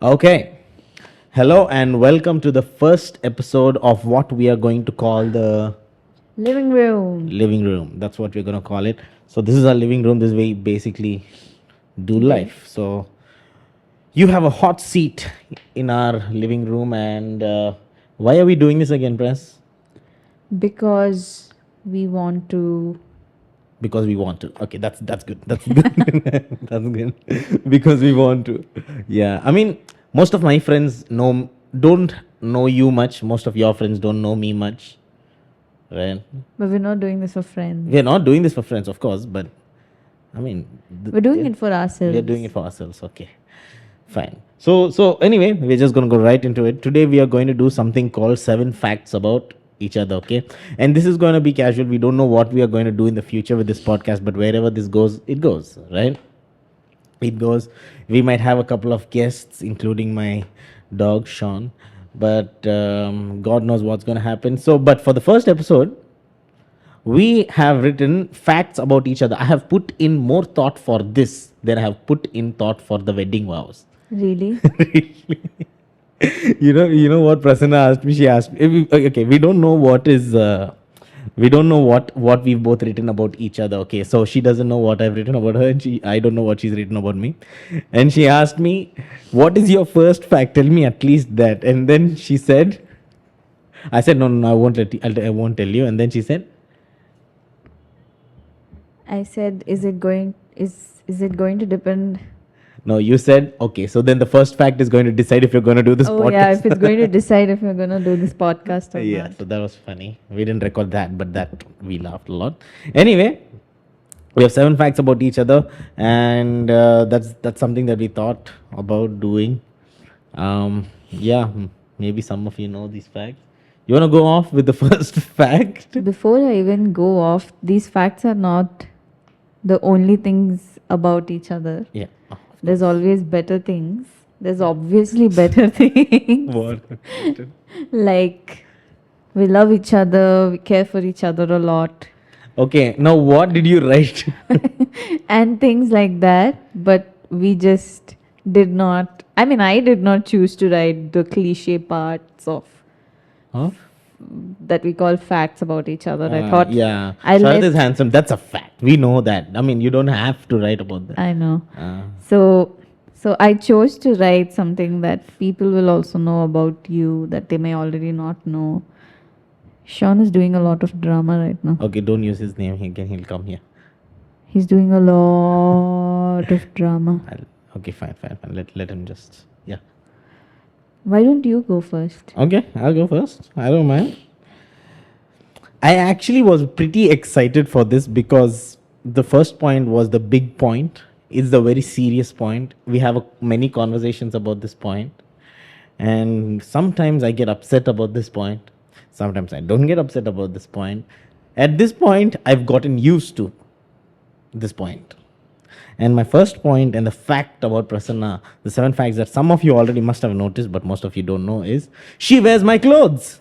Okay. Hello and welcome to the first episode of what we are going to call the Living room. living room. That's what we're going to call it. So, this is our living room. This is where we basically do life. So, you have a hot seat in our living room. And why are we doing this again, Press? Because we want to. Because we want to. Okay, that's good. That's good. That's good. Because we want to. Yeah. I mean, most of my friends don't know you much. Most of your friends don't know me much. Right? But we're not doing this for friends. We are not doing this for friends, of course, but I mean, We're doing it for ourselves. we are doing it for ourselves. Okay, fine. So anyway, we're just gonna go right into it. Today we are going to do something called 7 facts about each other. Okay, and this is going to be casual. We don't know what we are going to do in the future with this podcast, but wherever this goes, it goes. Right? It goes. We might have a couple of guests, including my dog Sean, but God knows what's going to happen. So, but for the first episode, we have written facts about each other. I have put in more thought for this than I have put in thought for the wedding vows. Really? You know what Prasanna asked me? She asked me, okay, we don't know what is, we don't know what we've both written about each other. Okay, so she doesn't know what I've written about her, and I don't know what she's written about me. And she asked me, what is your first fact? Tell me at least that. And then she said, I said, no, I won't I won't tell you. And then she said, I said, is it going to depend? no, you said, okay, so then the first fact is going to decide if you're going to do this Oh podcast. yeah, if it's going to decide if we're gonna do this podcast or Yeah, not. so that was funny. We didn't record that, but that we laughed a lot. Anyway, we have 7 facts about each other, and that's something that we thought about doing. Yeah, maybe some of you know these facts. You want to go off with the first fact? Before I even go off, these facts are not the only things about each other. Yeah. There's always better things. There's obviously better things. What? Like, we love each other, we care for each other a lot, Okay, now what did you write? and things like that. But we just did not, I did not choose to write the cliche parts of Huh? that we call facts about each other. I thought, yeah. I'll Sharat let- is handsome. That's a fact. We know that. I mean, you don't have to write about that. I know. Uh, So I chose to write something that people will also know about you that they may already not know. Sean is doing a lot of drama right now. okay, don't use his name again. He'll come here. He's doing a lot of drama. Okay, fine. Let him just. Yeah. Why don't you go first? Okay, I'll go first. I don't mind. I actually was pretty excited for this because the first point was the big point. It's the very serious point. We have many conversations about this point, and sometimes I get upset about this point. Sometimes I don't get upset about this point. At this point, I've gotten used to this point. And my first point and the fact about Prasanna, the 7 facts that some of you already must have noticed, but most of you don't know, is she wears my clothes.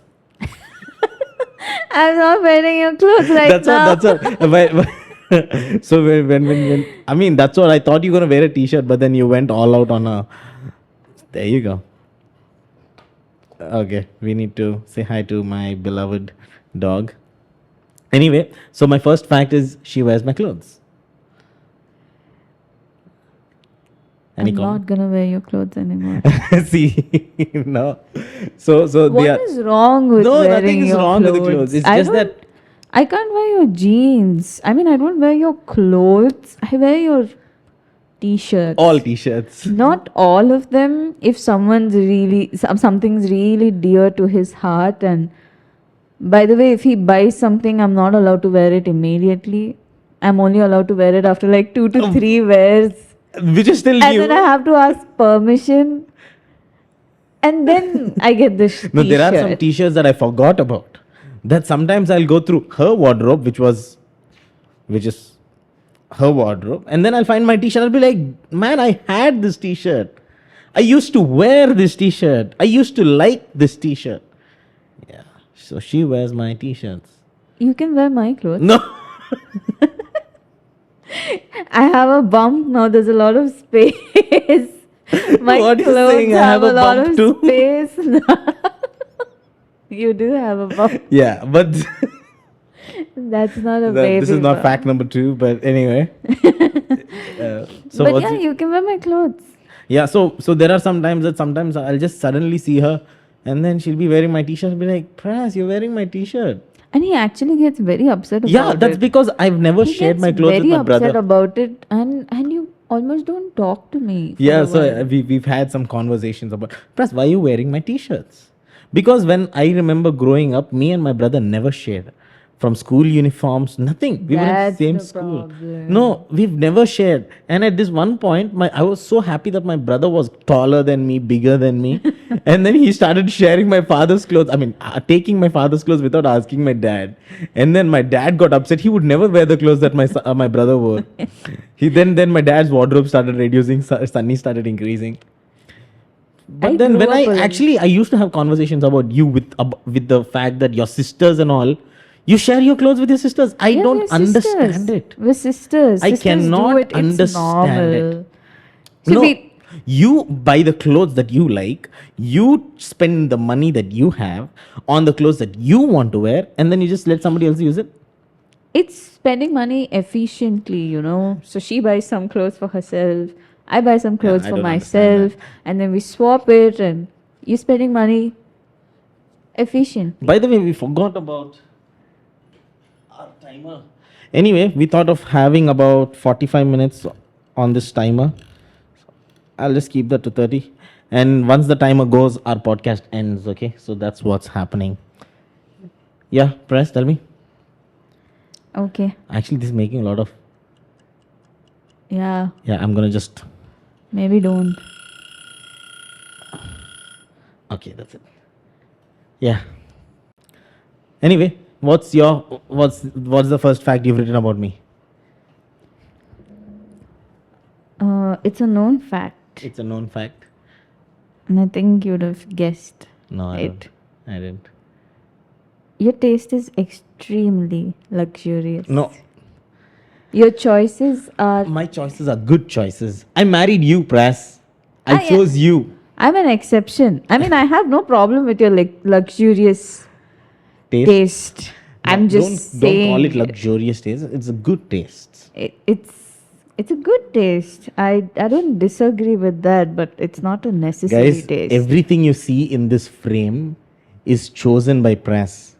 I'm not wearing your clothes right That's now. what. So when I mean, that's what I thought you were gonna wear a t-shirt, but then you went all out on a. There you go. Okay, we need to say hi to my beloved dog. Anyway, so my first fact is she wears my clothes. Any I'm comment? not gonna wear your clothes anymore. See, no. So What is wrong with no, wearing nothing is your wrong clothes? with the clothes. It's I just don't- that I can't wear your jeans. I don't wear your clothes. I wear your t-shirts. all t-shirts. Not all of them. If something's really dear to his heart, and by the way, if he buys something, I'm not allowed to wear it immediately. I'm only allowed to wear it after like 2 to 3 wears, Which is still and new. then I have to ask permission, and then I get this No, t-shirt. there are some t-shirts that I forgot about. That sometimes I'll go through her wardrobe, which is her wardrobe, and then I'll find my t-shirt. I'll be like, man, I had this t-shirt. I used to wear this t-shirt. I used to like this t-shirt. Yeah. So she wears my t-shirts. You can wear my clothes. No. I have a bump now. There's a lot of space. My What are you clothes saying? I have have a a lot bump of too. space. You do have a bump. Yeah, but That's not a this is baby not fact bump. number 2. But anyway, so But what's yeah, it? you can wear my clothes. Yeah, so there are some times that sometimes I'll just suddenly see her, and then she'll be wearing my t-shirt. I'll be like, Pras, you're wearing my t-shirt. And he actually gets very upset Yeah, about that's it. because I've never He shared gets my clothes with very my upset brother. about it, and you almost don't talk to me for Yeah, a so while. we've had some conversations about, Pras, why are you wearing my t-shirts? Because when I remember growing up, me and my brother never shared. From school uniforms, nothing. We were in the That's same the school. problem. No, we've never shared. And at this one point, I was so happy that my brother was taller than me, bigger than me. And then he started sharing my father's clothes. I mean, taking my father's clothes without asking my dad. And then my dad got upset. He would never wear the clothes that my brother wore. He then my dad's wardrobe started reducing. Sunny started increasing. I But then grew when up I alone. actually I used to have conversations about you with the fact that your sisters and all, you share your clothes with your sisters. I Yeah, don't we're understand sisters. it. We're sisters. I Sisters do cannot it. It's understand it. normal. So No, we, you buy the clothes that you like, you spend the money that you have on the clothes that you want to wear, and then you just let somebody else use it. it's spending money efficiently, So she buys some clothes for herself. I buy some Yeah, clothes I for don't understand that. myself, and then we swap it, and you're spending money efficiently. By the way, we forgot about our timer. Anyway, we thought of having about 45 minutes on this timer. I'll just keep that to 30. And once the timer goes, our podcast ends. Okay. So that's what's happening. Yeah, press, tell me. Okay. Actually, this is making a lot of. Yeah. Yeah, I'm going to just. Maybe don't. Okay, that's it. Yeah. Anyway, what's the first fact you've written about me? It's a known fact, It's a known fact. and I think you'd have guessed No, I it. don't. I didn't. Your taste is extremely luxurious. No, Your choices are. my choices are good choices. I married you, Press. I I, chose you. I'm an exception. I mean, I have no problem with your luxurious Taste. taste. No, I'm just don't call it saying luxurious taste. It's a good taste. it's a good taste. I don't disagree with that, but it's not a necessary Guys, taste. everything you see in this frame is chosen by Press.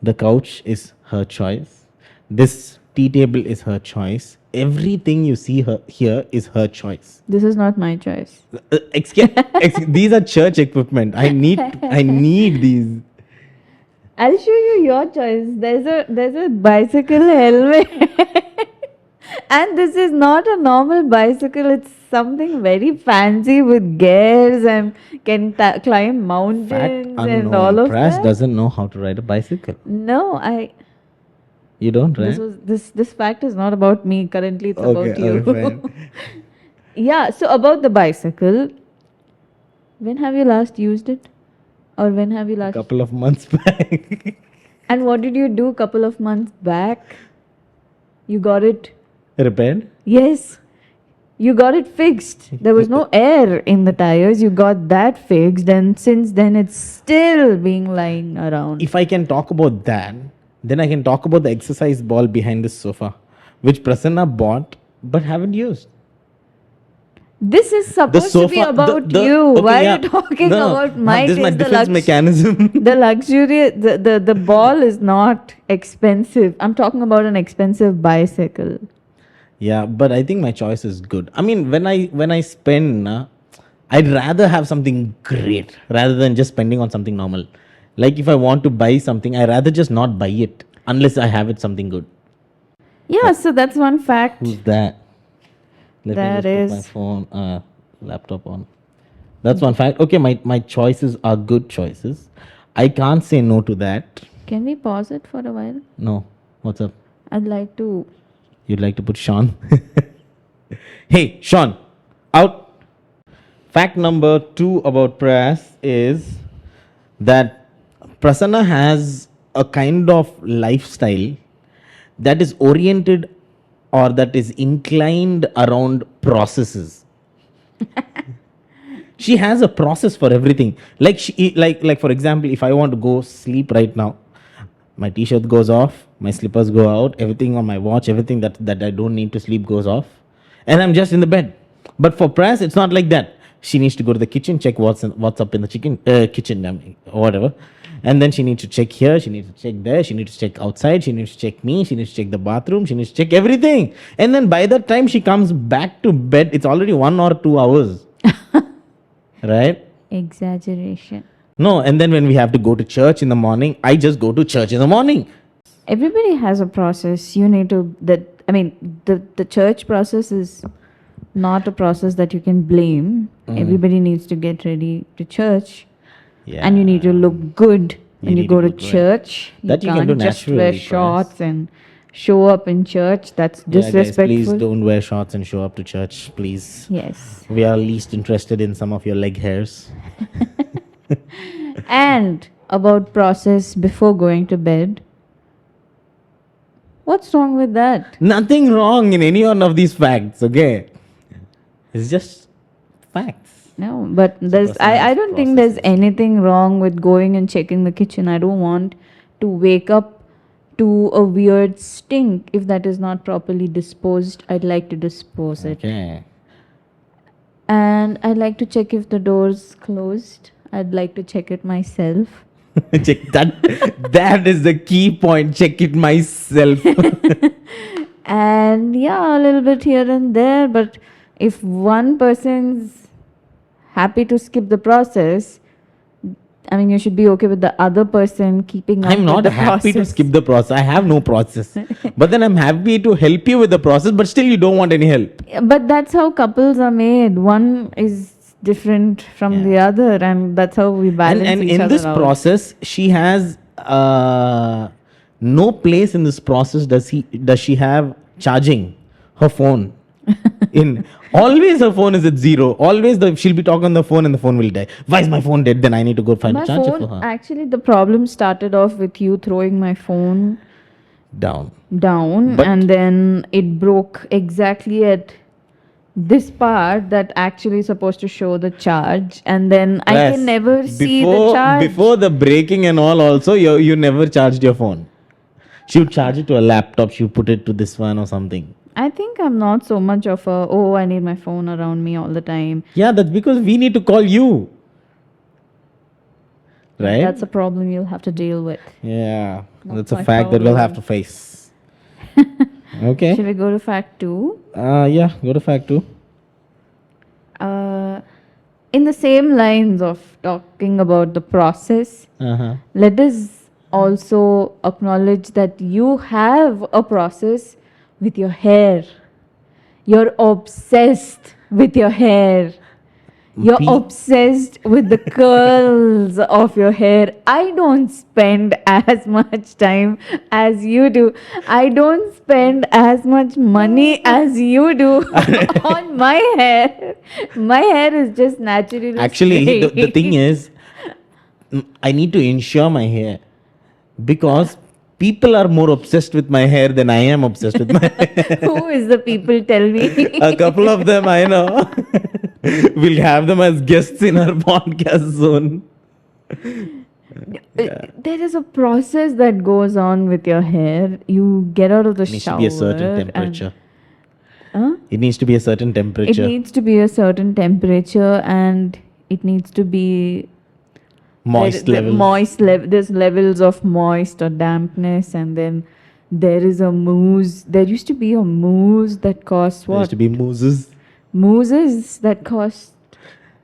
The couch is her choice. This tea table is her choice. Everything you see here is her choice. This is not my choice. These are church equipment. I need these. I'll show you your choice. There's a bicycle helmet. And this is not a normal bicycle. It's something very fancy with gears and can climb mountains Fact and all unknown. of Press that. doesn't know how to ride a bicycle. No, You don't, this right? was this fact is not about me. Currently, it's Okay, about you. okay, fine. Yeah. So about the bicycle, when have you last used it, or when have you last? Couple of months back. And what did you do? Couple of months back, you got it. Repaired? Yes, you got it fixed. There was no air in the tires. You got that fixed, and since then it's still being lying around. If I can talk about that, then I can talk about the exercise ball behind this sofa, which Prasanna bought but haven't used. This is The supposed to be sofa, about you. okay, Why yeah. are you talking No, about my this is my taste? defense mechanism. The luxury, the ball is not expensive. I'm talking about an expensive bicycle. Yeah, but I think my choice is good. I mean, when I spend, I'd rather have something great rather than just spending on something normal. Like if I want to buy something, I rather just not buy it unless I have it something good. Yeah, so that's one fact. Who's that? Let me That just put my is. phone, laptop on. That's one fact. Okay, my choices are good choices. I can't say no to that. Can we pause it for a while? No. What's up? I'd like to. You'd like to put Sean? Hey, Sean, out. Fact number 2 about Prayas is that Prasanna has a kind of lifestyle that is oriented or that is inclined around processes. She has a process for everything. Like like for example, if I want to go sleep right now, my t-shirt goes off, my slippers go out, everything on my watch, everything that I don't need to sleep goes off, and I'm just in the bed. But for Pras, it's not like that. She needs to go to the kitchen, check what's up in the kitchen, or whatever, and then she needs to check here, she needs to check there, she needs to check outside, she needs to check me, she needs to check the bathroom, she needs to check everything, and then by the time she comes back to bed, it's already 1 or 2 hours, right? Exaggeration. No, and then when we have to go to church in the morning, I just go to church in the morning. Everybody has a process. You need to the church process is not a process that you can blame. Everybody needs to get ready to church, Yeah. and you need to look good when you need go to to look good. church. That you can can't do just wear naturally, shorts and show up in church. That's Yeah, guys, disrespectful. please don't wear shorts and show up to church, please. Yes. We are least interested in some of your leg hairs. And about process before going to bed. What's wrong with that? Nothing wrong in any one of these facts, okay? It's just facts. No, but person I has don't think there's processes. anything wrong with going and checking the kitchen. I don't want to wake up to a weird stink. If that is not properly disposed, I'd like to dispose it. Okay. And I'd like to check if the door's closed. I'd like to check it myself. Check that. That is the key point. Check it myself. And yeah, a little bit here and there, but if one person's happy to skip the process, I mean, you should be okay with the other person keeping up I'm not with the happy to process. skip the process. I have no process. But then I'm happy to help you with the process, but still you don't want any help. But that's how couples are made. One is different from the other, and that's how we balance And each in other this out. process, she has no place in this process. Does she have charging her phone? In always her phone is at zero. Always she'll be talking on the phone and the phone will die. Why is my phone dead? Then I need to go find My a charger phone, for her. actually, the problem started off with you throwing my phone Down. down, But- and then it broke exactly at this part that actually is supposed to show the charge, and then I Yes. can never see the Before- charge. Before the breaking and all, also you never charged your phone. She would charge it to a laptop. She would put it to this one or something. I think I'm not so much of a, oh, I need my phone around me all the time. Yeah, that's because we need to call you. Right? That's a problem you'll have to deal with. Yeah, Not that's a my fact that we'll have problem. to face. Okay. Should we go to fact 2? Yeah, go to fact 2. In the same lines of talking about the process, Uh-huh. let us also acknowledge that you have a process with your hair. You're obsessed with your hair. You're Pe- obsessed with the curls of your hair. I don't spend as much time as you do. I don't spend as much money as you do on my hair. My hair is just naturally Actually, the straight. thing is, I need to insure my hair because people are more obsessed with my hair than I am obsessed with my hair. Who is the people? Tell me. A couple of them I know. We'll have them as guests in our podcast soon. There is a process that goes on with your hair. You get out of the It needs to shower. be a certain and- temperature. Huh? It needs to be a certain It temperature. needs to be a certain temperature, and it needs to be Moist levels. There's levels of moist or dampness, and then there is a mousse. There used to be a mousse that costs There used what? to be mousses. Mousses that cost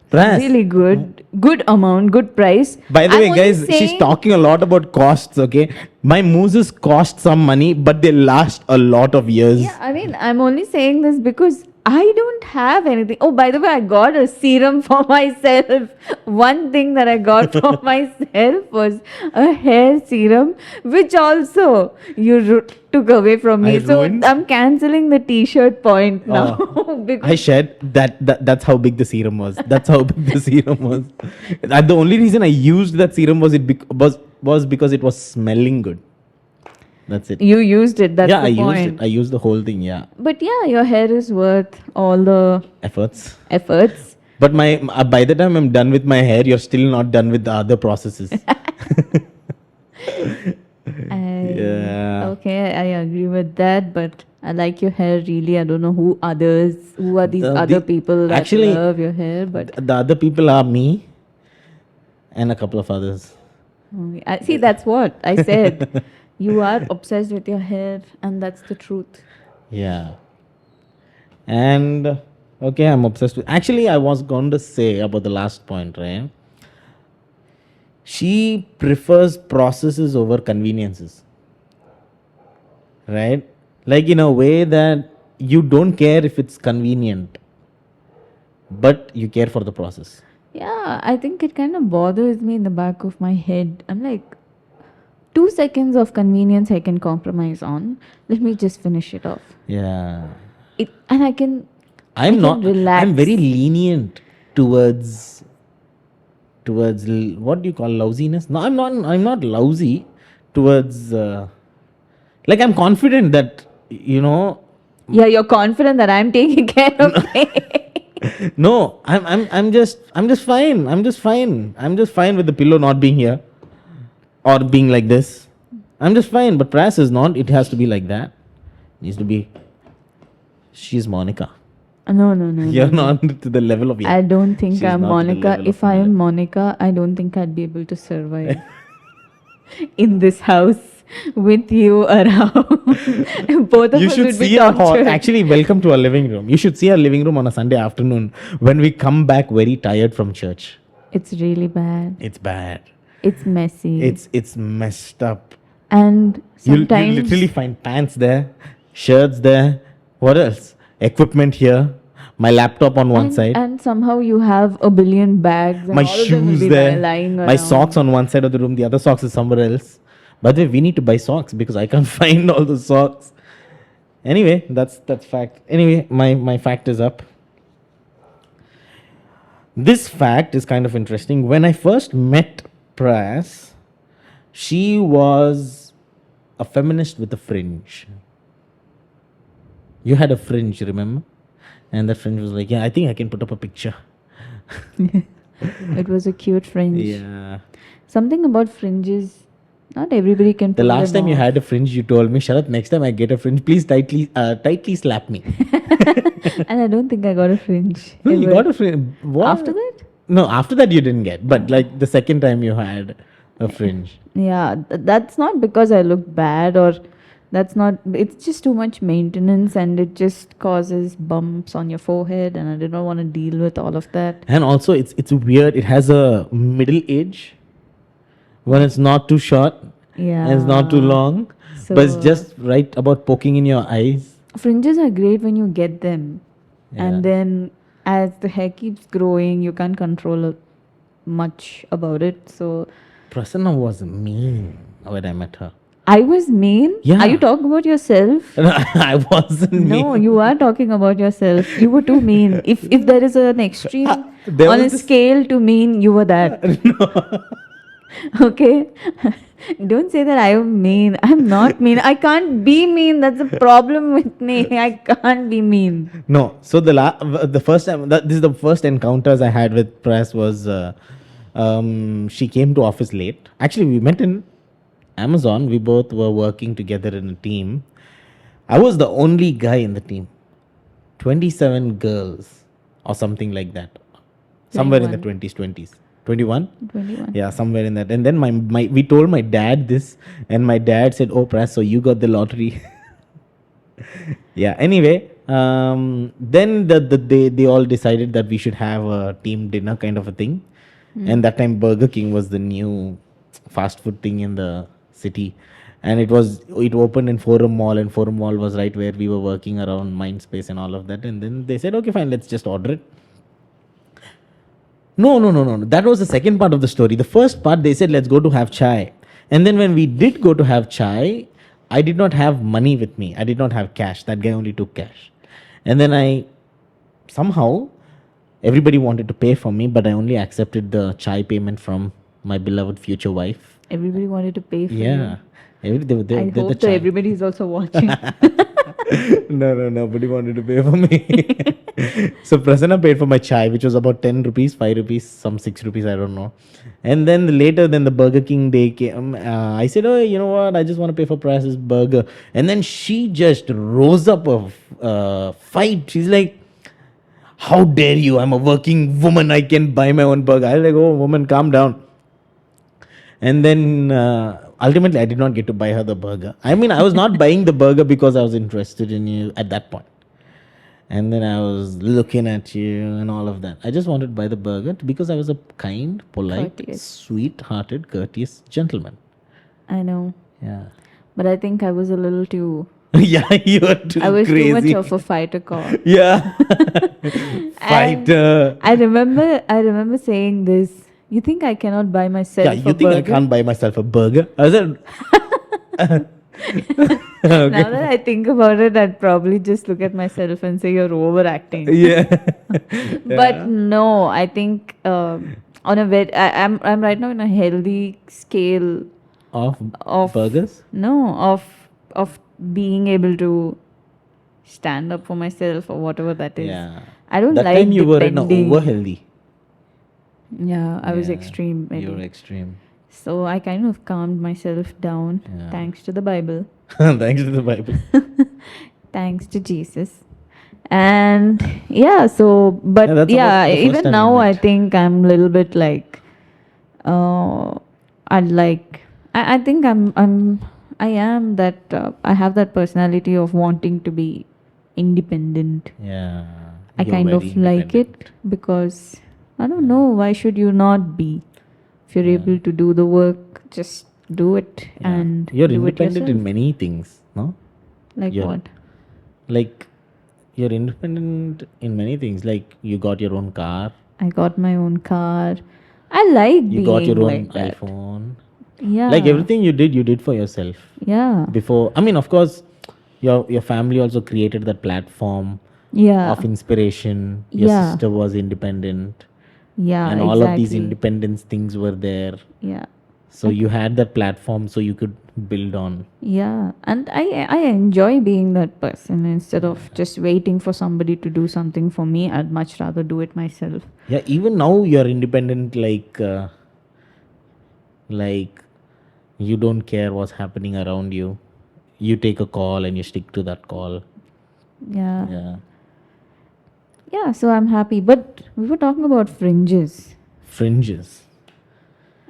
Pras, really good amount, good price. by the I'm way, only guys, she's saying- talking a lot about costs, okay? My mousses cost some money, but they last a lot of years. Yeah, I mean, I'm only saying this because I don't have anything. Oh, by the way, I got a serum for myself. One thing that I got for myself was a hair serum, which also you took away from me. I So ruined- I'm canceling the t-shirt point now. I because shared that's how big the serum was. That's how big the serum was. And the only reason I used that serum was because it was smelling good. That's it. you used it. That's yeah, the I point. used it. I used the whole thing. Yeah, But yeah, your hair is worth all the efforts. efforts. But by the time I'm done with my hair, you're still not done with the other processes. Yeah. Okay, I agree with that, but I like your hair really. I don't know who are these other The people that actually love your hair, but the other people are me and a couple of others. I see that's what I said. You are obsessed with your hair, and that's the truth. Yeah. And okay, I'm obsessed with. Actually, I was going to say about the last point, right? She prefers processes over conveniences, right? Like in a way that you don't care if it's convenient, but you care for the process. Yeah, I think it kind of bothers me in the back of my head. I'm like, 2 seconds of convenience I can compromise on. Let me just finish it off. Yeah. And I can I'm not. I'm relax. very lenient towards what do you call lousiness? No, I'm not. I'm not lousy towards. Like I'm confident that you know. Yeah, you're confident that I'm taking care of it. No, I'm just fine. I'm just fine with the pillow not being here or being like this. I'm just fine. But Pras is not. It has to be like that. Needs to be. She's Monica. No, no, no. You're no, no. not to the level of. I don't think She's I'm not to the Monica. level If of I am Monica, I don't think I'd be able to survive in this house with you around. Both of You us should would be see our hall. tortured. Actually, welcome to our living room. You should see our living room on a Sunday afternoon when we come back very tired from church. It's really bad. It's bad. It's messy. It's messed up. And You sometimes literally find pants there, shirts there. What else? Equipment here. My laptop on one side. and somehow you have a billion bags and My all of them will shoes be there. lying My around. socks on one side of the room. The other socks is somewhere else. By the way, we need to buy socks because I can't find all the socks. Anyway, that's fact. Anyway, my fact is up. This fact is kind of interesting. When I first met Pras, she was a feminist with a fringe. You had a fringe, remember? And the fringe was like, yeah, I think I can put up a picture. It was a cute fringe. Yeah. Something about fringes. Not everybody can. The pull last them time you off. had a fringe, you told me, Sharat, next time I get a fringe, please tightly slap me. And I don't think I got a fringe. No, you ever. got a fringe. What? After that? No, after that you didn't get. But like the second time you had a fringe. Yeah, that's not because I look bad or that's not. It's just too much maintenance and it just causes bumps on your forehead, and I did not want to deal with all of that. And also it's weird. It has a middle age when it's not too short Yeah. and it's not too long. But it's So- just right about poking in your eyes. Fringes are great when you get them, Yeah. and then as the hair keeps growing, you can't control much about it. So Prasanna was mean when I met her. I was mean. Yeah. Are you talking about yourself? I wasn't mean. No, you are talking about yourself. You were too mean. If there is an extreme There on was a this- scale to mean, you were that. Okay? Don't say that I am mean. I'm not mean. I can't be mean. That's the problem with me. I can't be mean. No. So the first time this is the first encounters I had with Press was she came to office late. Actually, we met in Amazon. We both were working together in a team. I was the only guy in the team. 27 girls or something like that. Somewhere in the 20s. 21? 21. Yeah, somewhere in that. And then we told my dad this, and my dad said, "Oh, Press, so you got the lottery." Yeah. Anyway, then they all decided that we should have a team dinner kind of a thing, and that time Burger King was the new fast food thing in the city, and it opened in Forum Mall, and Forum Mall was right where we were working around Mindspace and all of that. And then they said, "Okay, fine, let's just order it." No. That was the second part of the story. The first part, they said, let's go to have chai. And then when we did go to have chai, I did not have money with me. I did not have cash. That guy only took cash. And then somehow, everybody wanted to pay for me, but I only accepted the chai payment from my beloved future wife. Everybody wanted to pay for Yeah. you. I hope that chai. everybody is also watching. No, nobody wanted to pay for me. So Prasanna paid for my chai, which was about 10 rupees, 5 rupees, some 6 rupees, I don't know. And then later, then the Burger King day came. I said, oh, you know what? I just want to pay for Pras's burger. And then she just rose up a fight. She's like, how dare you? I'm a working woman. I can buy my own burger. I was like, oh, woman, calm down. And then ultimately, I did not get to buy her the burger. I mean, I was not buying the burger because I was interested in you at that point. And then I was looking at you and all of that. I just wanted to buy the burger because I was a kind, polite, Courteous. sweet-hearted, courteous gentleman. I know. Yeah. But I think I was a little too. Yeah, you are too I was crazy. too much of a fighter cop. Yeah. Fighter. I remember saying this. You think I cannot buy myself Yeah, a you think I burger? can't buy myself a burger? I said, Now that I think about it, I'd probably just look at myself and say you're overacting. yeah. But no, I think on a I'm right now in a healthy scale Of of burgers? no of being able to stand up for myself or whatever that is. Yeah. I don't That like time you were in a depending. over healthy. Yeah, I was Yeah, extreme. Maybe. You were extreme. So I kind of calmed myself down Yeah. thanks to the Bible, Thanks to the Bible. thanks to Jesus. And yeah, so but Yeah, that's yeah, about the first even time we now I met. think I'm a little bit like I'd like I think I am that I have that personality of wanting to be independent. Yeah. I you're kind very of like it independent. because I don't know why should you not be? If you're Yeah. able to do the work, just do it Yeah. and You're do independent it yourself. in many things, no? Like you're- what? Like, you're independent in many things. Like, you got your own car, I got my own car. I like you being got your own like that. iPhone. Yeah. Like, everything you did for yourself. Yeah. Before, I mean, of course, your family also created that platform Yeah. of inspiration. Your Yeah. sister was independent. Yeah. And all of these exactly. independence things were there. Yeah. So you had that platform so you could build on. Yeah. And I enjoy being that person instead of just waiting for somebody to do something for me. I'd much rather do it myself. Yeah, even now you're independent, like you don't care what's happening around you. You take a call and you stick to that call. Yeah. Yeah. Yeah. So I'm happy. But we were talking about fringes. Fringes.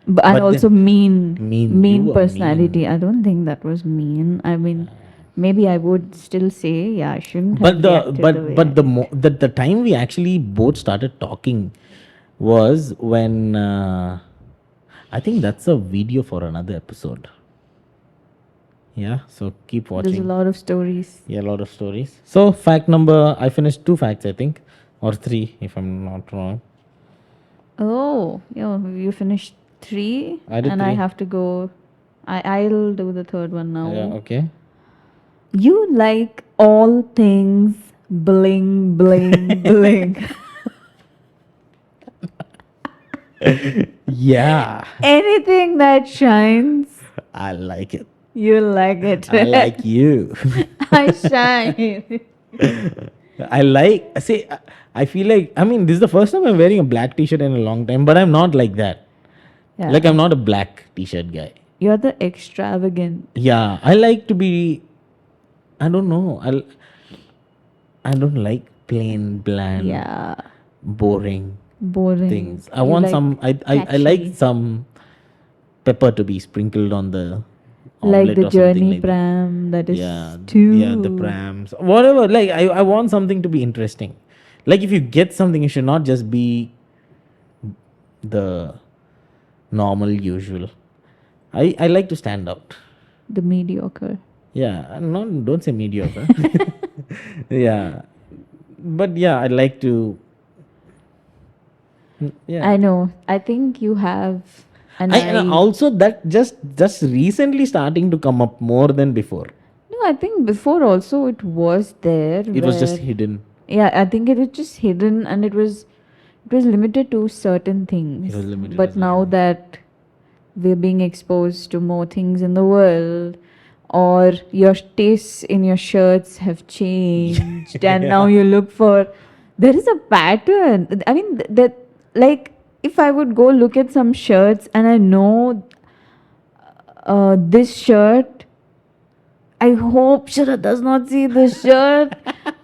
And But also mean, you mean were personality. mean. I don't think that was mean. I mean, maybe I would still say, yeah, I shouldn't have But the reacted the way but I the did. the time we actually both started talking was when I think that's a video for another episode. Yeah, so keep There's a watching. lot of stories. Yeah, a lot of stories. So fact number, I finished 2 facts, I think, or 3 if I'm not wrong. Oh, yeah, you finished 3 I did and I 3. have to go. I'll do the third one now. Yeah, okay. You like all things bling, bling, bling. Yeah, Anything that shines, I like it. you like it. I like you. I shine. I like, see, I feel like, I mean, this is the first time I'm wearing a black t-shirt in a long time, but I'm not like that. Yeah. Like, I'm not a black t-shirt guy. You're the extravagant. Yeah, I like to be, I don't know, I don't like plain, bland, Yeah. boring Boring. things. I You want like some, I like catchy. some pepper to be sprinkled on the Like omelette the or something journey like that. pram that is Yeah, too. the prams, whatever. Like, I want something to be interesting. Like, if you get something, it should not just be the normal, usual. I like to stand out. The mediocre. Yeah, don't say mediocre. Yeah, but yeah, I like to. Yeah, I know. I think you have an and also that just recently starting to come up more than before. No, I think before also it was there. It was just where- hidden. Yeah, I think it was just hidden and it was limited to certain things. It was limited to But now certain that we're being exposed to more things in the world, or your tastes in your shirts have changed and now you look for, there is a pattern. I mean that, like, if I would go look at some shirts and I know this shirt, I hope Sharat does not see this shirt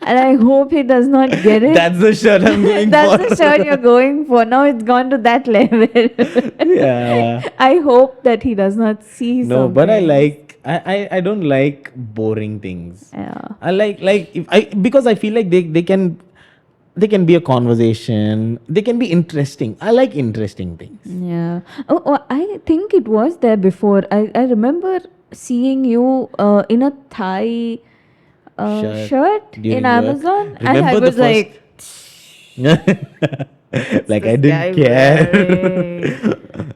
and I hope he does not get it. That's the shirt I'm going That's for. the shirt you're going for. Now it's gone to that level. Yeah. I hope that he does not see No, but I something. like I don't like boring things. Yeah. I like if I because I feel like they can be a conversation. They can be interesting. I like interesting things. Yeah. Oh, I think it was there before. I remember seeing you in a Thai shirt During in work. Amazon, and I Remember the was like, like I this didn't guy care. wearing?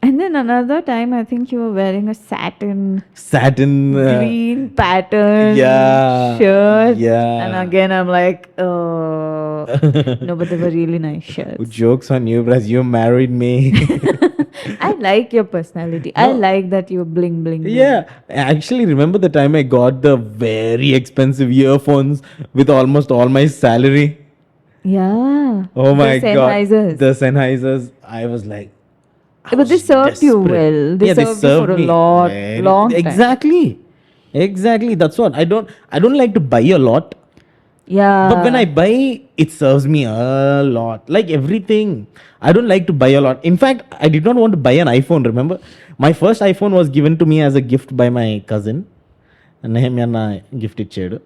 And then another time, I think you were wearing a satin Satin. green pattern Yeah. shirt. Yeah. And again, I'm like, no, but they were really nice shirts. Jokes on you, Bras. You married me. I like your personality. I like that you bling bling. bling. Yeah, I actually remember the time I got the very expensive earphones with almost all my salary. Yeah. Oh my god, Sennheisers. the Sennheisers. I was like, I But they was served you desperate. well. They Yeah, served you for a me long time. Exactly. That's what I don't like to buy a lot. Yeah. But when I buy, it serves me a lot. Like everything. I don't like to buy a lot. In fact, I did not want to buy an iPhone, remember? My first iPhone was given to me as a gift by my cousin. Nehemyana gift ichchedu.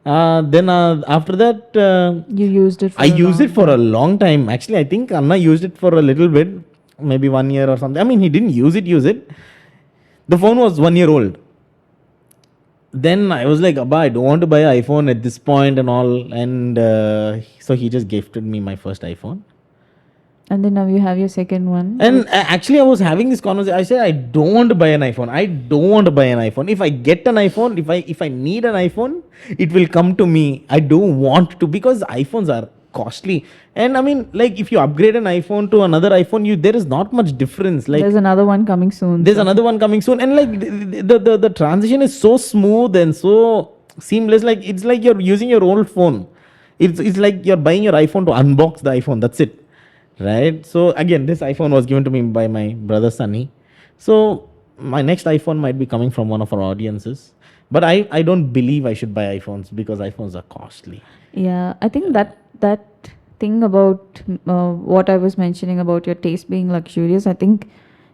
Then after that, you used it for I used it for a long time. Actually, I think Anna used it for a little bit, maybe 1 year or something. I mean, he didn't use it. The phone was 1 year old. Then I was like, Abba, I don't want to buy an iPhone at this point and all. And so he just gifted me my first iPhone. And then now you have your second one. And actually, I was having this conversation. I said, I don't want to buy an iPhone. I don't want to buy an iPhone. If I get an iPhone, if I need an iPhone, it will come to me. I don't want to, because iPhones are costly. And I mean, like, if you upgrade an iPhone to another iPhone, there is not much difference. Like, there's another one coming soon. there's another one coming soon, and like the transition is so smooth and so seamless. Like, it's like you're using your old phone. It's like you're buying your iPhone to unbox the iPhone. That's it, right? So again, this iPhone was given to me by my brother Sunny. So my next iPhone might be coming from one of our audiences. But I don't believe I should buy iPhones because iPhones are costly. Yeah, I think that thing about what I was mentioning about your taste being luxurious, I think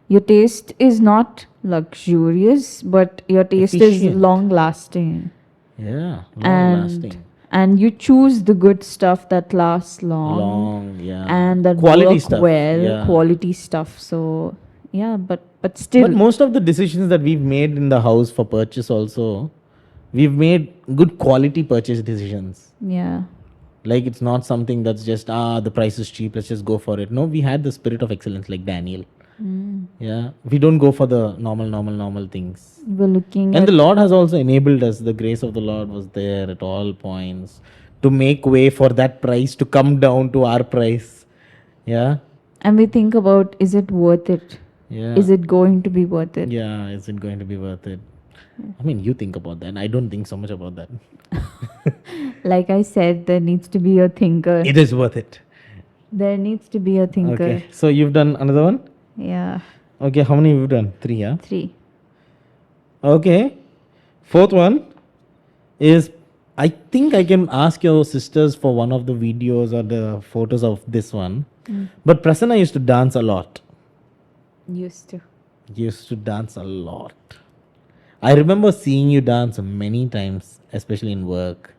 your taste is not luxurious, but your taste Efficient. is long lasting. Yeah, long And lasting. and you choose the good stuff that lasts Long, yeah. and that Quality work stuff, well, yeah. quality stuff. So yeah, but still, But most of the decisions that we've made in the house for purchase also, we've made good quality purchase decisions. yeah. Like, it's not something that's just, the price is cheap, let's just go for it. No, we had the spirit of excellence like Daniel. Yeah. We don't go for the normal things. We're looking And at the Lord has also enabled us. The grace of the Lord was there at all points to make way for that price to come down to our price. Yeah. and we think about, is it worth it? Yeah. Is it going to be worth it? Yeah, is it going to be worth it? I mean, you think about that. I don't think so much about that. Like I said, there needs to be a thinker. It is worth it. There needs to be a thinker. Okay. So you've done another one? Yeah. Okay. How many have you done? 3, yeah? 3. Okay. Fourth one is, I think I can ask your sisters for one of the videos or the photos of this one. But Prasanna used to dance a lot. Used to. Used to dance a lot. I remember seeing you dance many times, especially in work.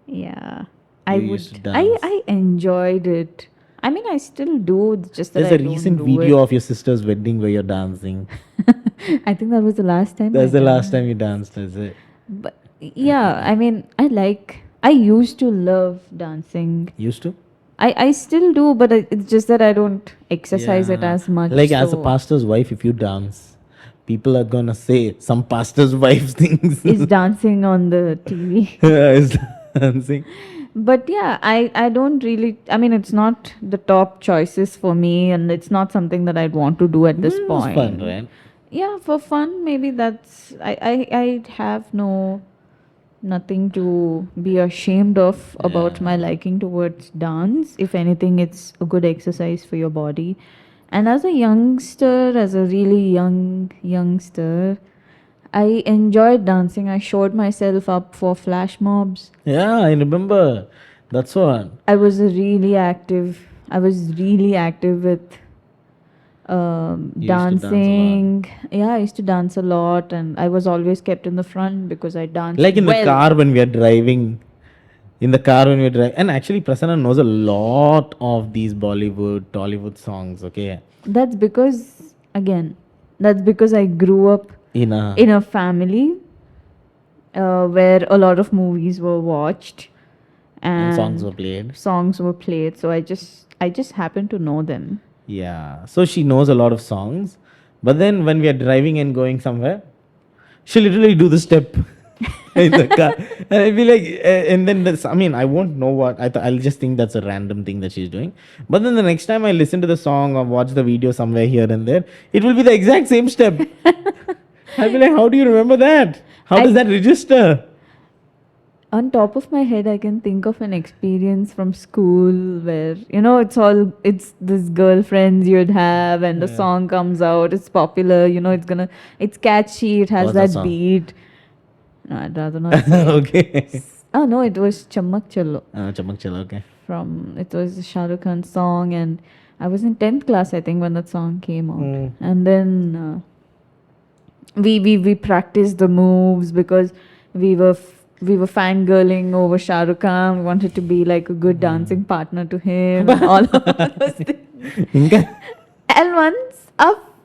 Yeah. I You used to would. dance. I enjoyed it. I mean, I still do. It's just that There's I a don't recent do video it. of your sister's wedding where you're dancing. I think that was the last time. That's I the did last it. time you danced, is it? But yeah, I mean, I used to love dancing. Used to? I still do, but it's just that I don't exercise it Yeah. as much. Like, as a so pastor's wife, if you dance, people are gonna say some pastor's wife things. is dancing on the TV. Is dancing. But yeah, I don't really, I mean, it's not the top choices for me, and it's not something that I'd want to do at this It was point. fun, right? Yeah, for fun, maybe that's. I have nothing to be ashamed of about my Yeah. liking towards dance. If anything, it's a good exercise for your body. And as a youngster, as a really youngster, I enjoyed dancing. I showed myself up for flash mobs. Yeah, I remember. That's what. I was really active with You used to dance a lot. dancing. Yeah, I used to dance a lot, and I was always kept in the front because I danced Like in the well. car when we are driving. In the car when we are driving. And actually, Prasanna knows a lot of these Bollywood, Tollywood songs, okay? That's because, again, that's because I grew up In a. in a family where a lot of movies were watched And songs and were played. songs were played. So I just happened to know them. Yeah. So she knows a lot of songs. But then when we are driving and going somewhere, she literally do the step in the car. And I'll be like, and then this, I mean, I won't know what, I'll just think that's a random thing that she's doing. But then the next time I listen to the song or watch the video somewhere here and there, it will be the exact same step. I'll be like, how do you remember that? How does I that register? On top of my head, I can think of an experience from school where, it's this girlfriends you'd have, and the Yeah. song comes out, it's popular, it's catchy, it has What's that that song? beat. No, I'd rather not say. Okay. Oh, no, it was Chammak Challo Chamak Chala, okay. it was a Shah Rukh Khan song, and I was in 10th class, I think, when that song came out. Mm. And then we practiced the moves because we were fangirling over Shah Rukh Khan. We wanted to be like a good dancing partner to him and all of those things. Inka? And once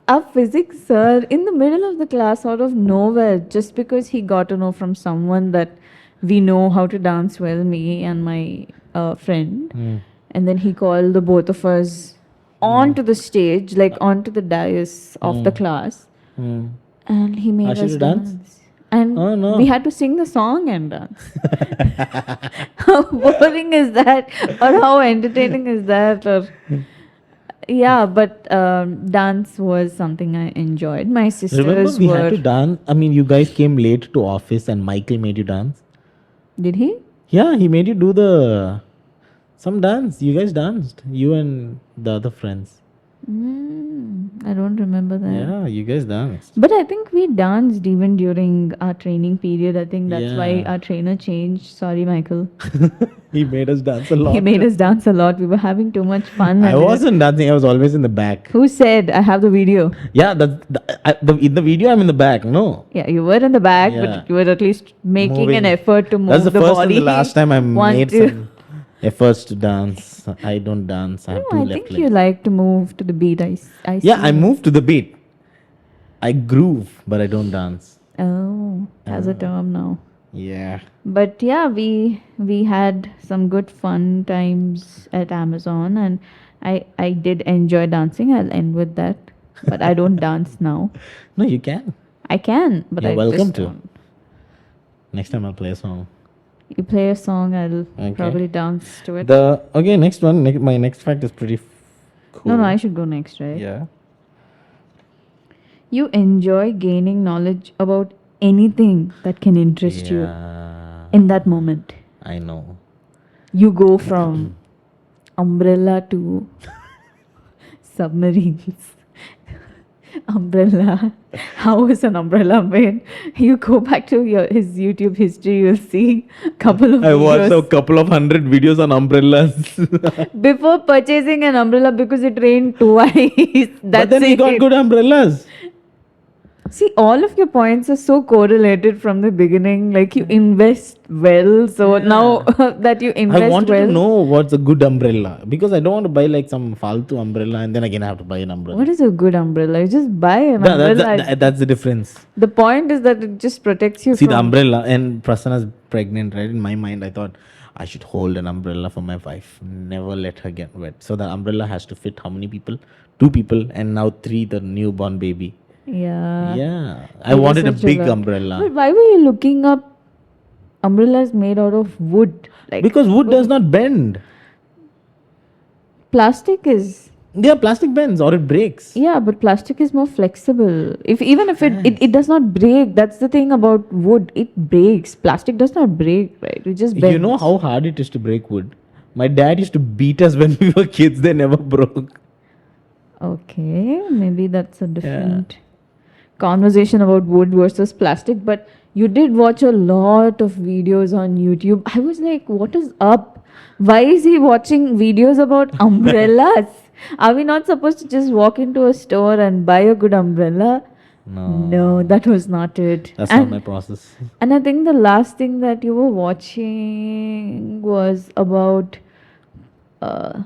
our physics sir in the middle of the class out of nowhere, just because he got to know from someone that we know how to dance well, me and my friend, Mm. and then he called the both of us onto the stage, like onto the dais of the class, Mm. and he made Asked you us to dance? dance. And Oh no. we had to sing the song and dance. How boring is that? Or how entertaining is that? Or yeah, but dance was something I enjoyed. My Remember sisters we had were. to dance? I mean, you guys came late to office and Michael made you dance. Did he? Yeah, he made you do the some dance. You guys danced. You and the other friends. I don't remember that. Yeah, you guys danced. But I think we danced even during our training period. I think that's why Yeah. our trainer changed. Sorry, Michael. He made us dance a lot. He made us dance a lot. We were having too much fun. I and wasn't dancing. I was always in the back. Who said? I have the video. Yeah, in the video I'm in the back. No. Yeah, you were in the back, Yeah. but you were at least making Moving. an effort to move That's the the first body. and the last time I made to- some efforts to dance. I don't dance. I have No, two I left think legs. you like to move to the beat. I Yeah, see. I move to the beat. I groove, but I don't dance. Oh, has a term now. Yeah. But yeah, we had some good fun times at Amazon, and I did enjoy dancing. I'll end with that. But I don't dance now. No, you can. I can, but You're I welcome just to. don't. Next time I'll play a song. You play a song, I'll Okay. probably dance to it. Next one. My next fact is pretty cool. No, I should go next, right? Yeah. You enjoy gaining knowledge about anything that can interest you Yeah. in that moment. I know. You go from umbrella to submarines. Umbrella. How is an umbrella made? You go back to his YouTube history, you'll see a couple of I watched a videos couple of 100 videos on umbrellas. before purchasing an umbrella because it rained twice. But That's then he it. got good umbrellas. See, all of your points are so correlated from the beginning. Like you invest well, so now that you invest I wanted well, to know what's a good umbrella because I don't want to buy like some faltu umbrella and then again I have to buy an umbrella. what is a good umbrella? You just buy an umbrella. That's the difference. The point is that it just protects you See, from the umbrella, and Prasanna's pregnant, right? In my mind, I thought I should hold an umbrella for my wife, never let her get wet. So the umbrella has to fit how many people? 2 people, and now 3, the newborn baby. Yeah. Yeah, I It was wanted a such big lot. umbrella But why were you looking up umbrellas made out of wood? Like because wood does not bend. plastic is Yeah, plastic bends or it breaks. Yeah, but plastic is more flexible. If even if it does not break, that's the thing about wood. It breaks. Plastic does not break, right? It just You know bends. how hard it is to break wood? My dad used to beat us when we were kids, they never broke. Okay, maybe that's a Yeah. different conversation about wood versus plastic. But you did watch a lot of videos on YouTube. I was like, what is up? Why is he watching videos about umbrellas? Are we not supposed to just walk into a store and buy a good umbrella? No, No. that was not it. That's not my process. And I think the last thing that you were watching was about uh,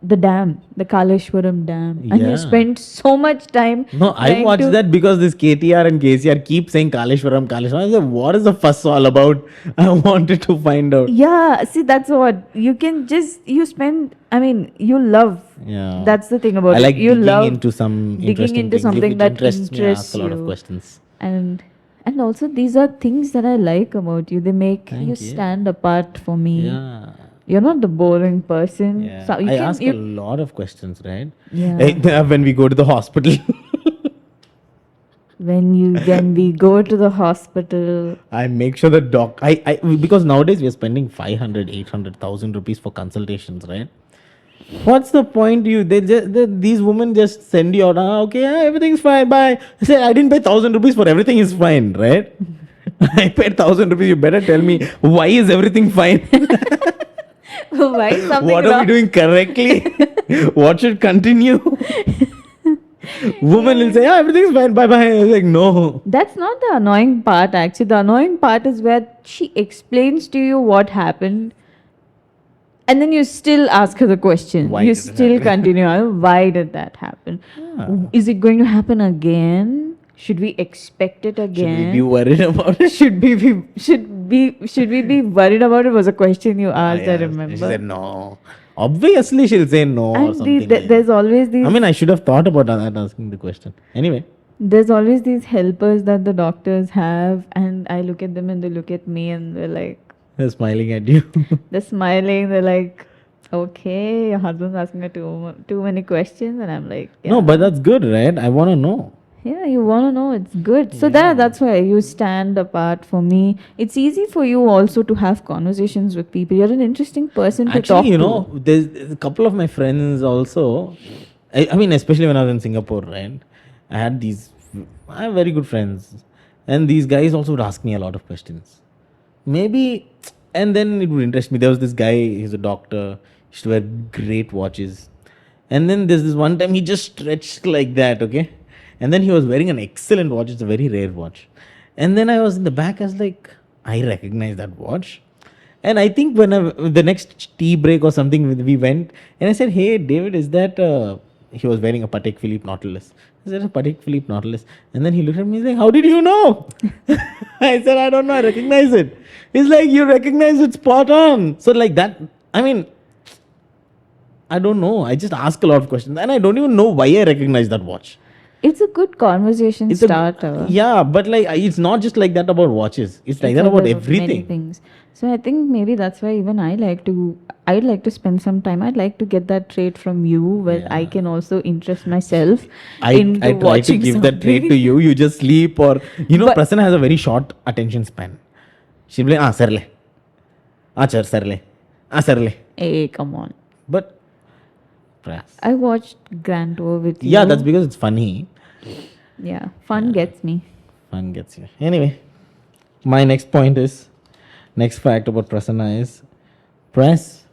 the dam, the Kaleshwaram Dam, and you Yeah. spent so much time No, I trying watched to. that because this KTR and KCR keep saying Kaleshwaram, Kaleshwaram. I said, what is the fuss all about? I wanted to find out. Yeah, see, that's what you can just you spend. I mean, you love. Yeah. That's the thing about I it. like You digging love into some digging interesting into things. If something it that interests me, I ask interests a lot of you, questions. and also these are things that I like about you. They make you Thank you. stand apart for me. Yeah. You're not the boring person. Yeah. So you I can ask a lot of questions, right? yeah. When we go to the hospital, When we go to the hospital, I make sure the I because nowadays we are spending 500, 800,000 rupees for consultations, right? What's the point? These women just send you out. Ah, okay, yeah, everything's fine. Bye. I say I didn't pay 1,000 rupees for everything is fine, right? I paid 1,000 rupees. You better tell me why is everything fine? why is something What are we wrong? doing correctly? What should continue? Woman will say, yeah, everything's fine. Bye bye. I was like, no. That's not the annoying part, actually. The annoying part is where she explains to you what happened, and then you still ask her the question. Why You did it still happen? continue. Why did that happen? Yeah. Is it going to happen again? Should we expect it Should we again? be worried about it? Should we be worried about it? Was a question you asked. I Yes. remember. She said no. Obviously, she'll say no or And something like that. there's always these. I mean, I should have thought about that asking the question. Anyway, There's always these helpers that the doctors have, and I look at them and they look at me and they're like, they're smiling at you. they're smiling. They're like, okay, your husband's asking her too many questions, and I'm like, yeah. No, but that's good, right? I want to know. Yeah, you want to know, it's good. So Yeah. that's why you stand apart for me. It's easy for you also to have conversations with people. You're an interesting person to talk Actually, you to. know, there's a couple of my friends also. I mean, especially when I was in Singapore, right? I have very good friends. And these guys also would ask me a lot of questions. Maybe, and then it would interest me. There was this guy, he's a doctor, he used to wear great watches. And then there's this one time he just stretched like that, okay? And then he was wearing an excellent watch. It's a very rare watch. And then I was in the back, I was like, I recognize that watch. And I think the next tea break or something, we went and I said, hey, David, is that, he was wearing a Patek Philippe Nautilus. Is that a Patek Philippe Nautilus? And then he looked at me, he's like, how did you know? I said, I don't know, I recognize it. He's like, you recognize it spot on. So like that, I mean, I don't know. I just ask a lot of questions and I don't even know why I recognize that watch. It's a good conversation It's starter. yeah, but like it's not just like that about watches. It's like that about Many everything. things. So I think maybe that's why even I'd like to spend some time. I'd like to get that trait from you where I Yeah. can also interest myself I into try to watching give that trait to something. you. You just sleep or But- Prasanna has a very short attention span. She'll be like, sarle. Sarle. Sarle. Hey, come on. But Pras. I watched Grand Tour with you. Yeah, that's because it's funny. Yeah, fun gets me. Fun gets you. Anyway, my next fact about Prasanna is Press,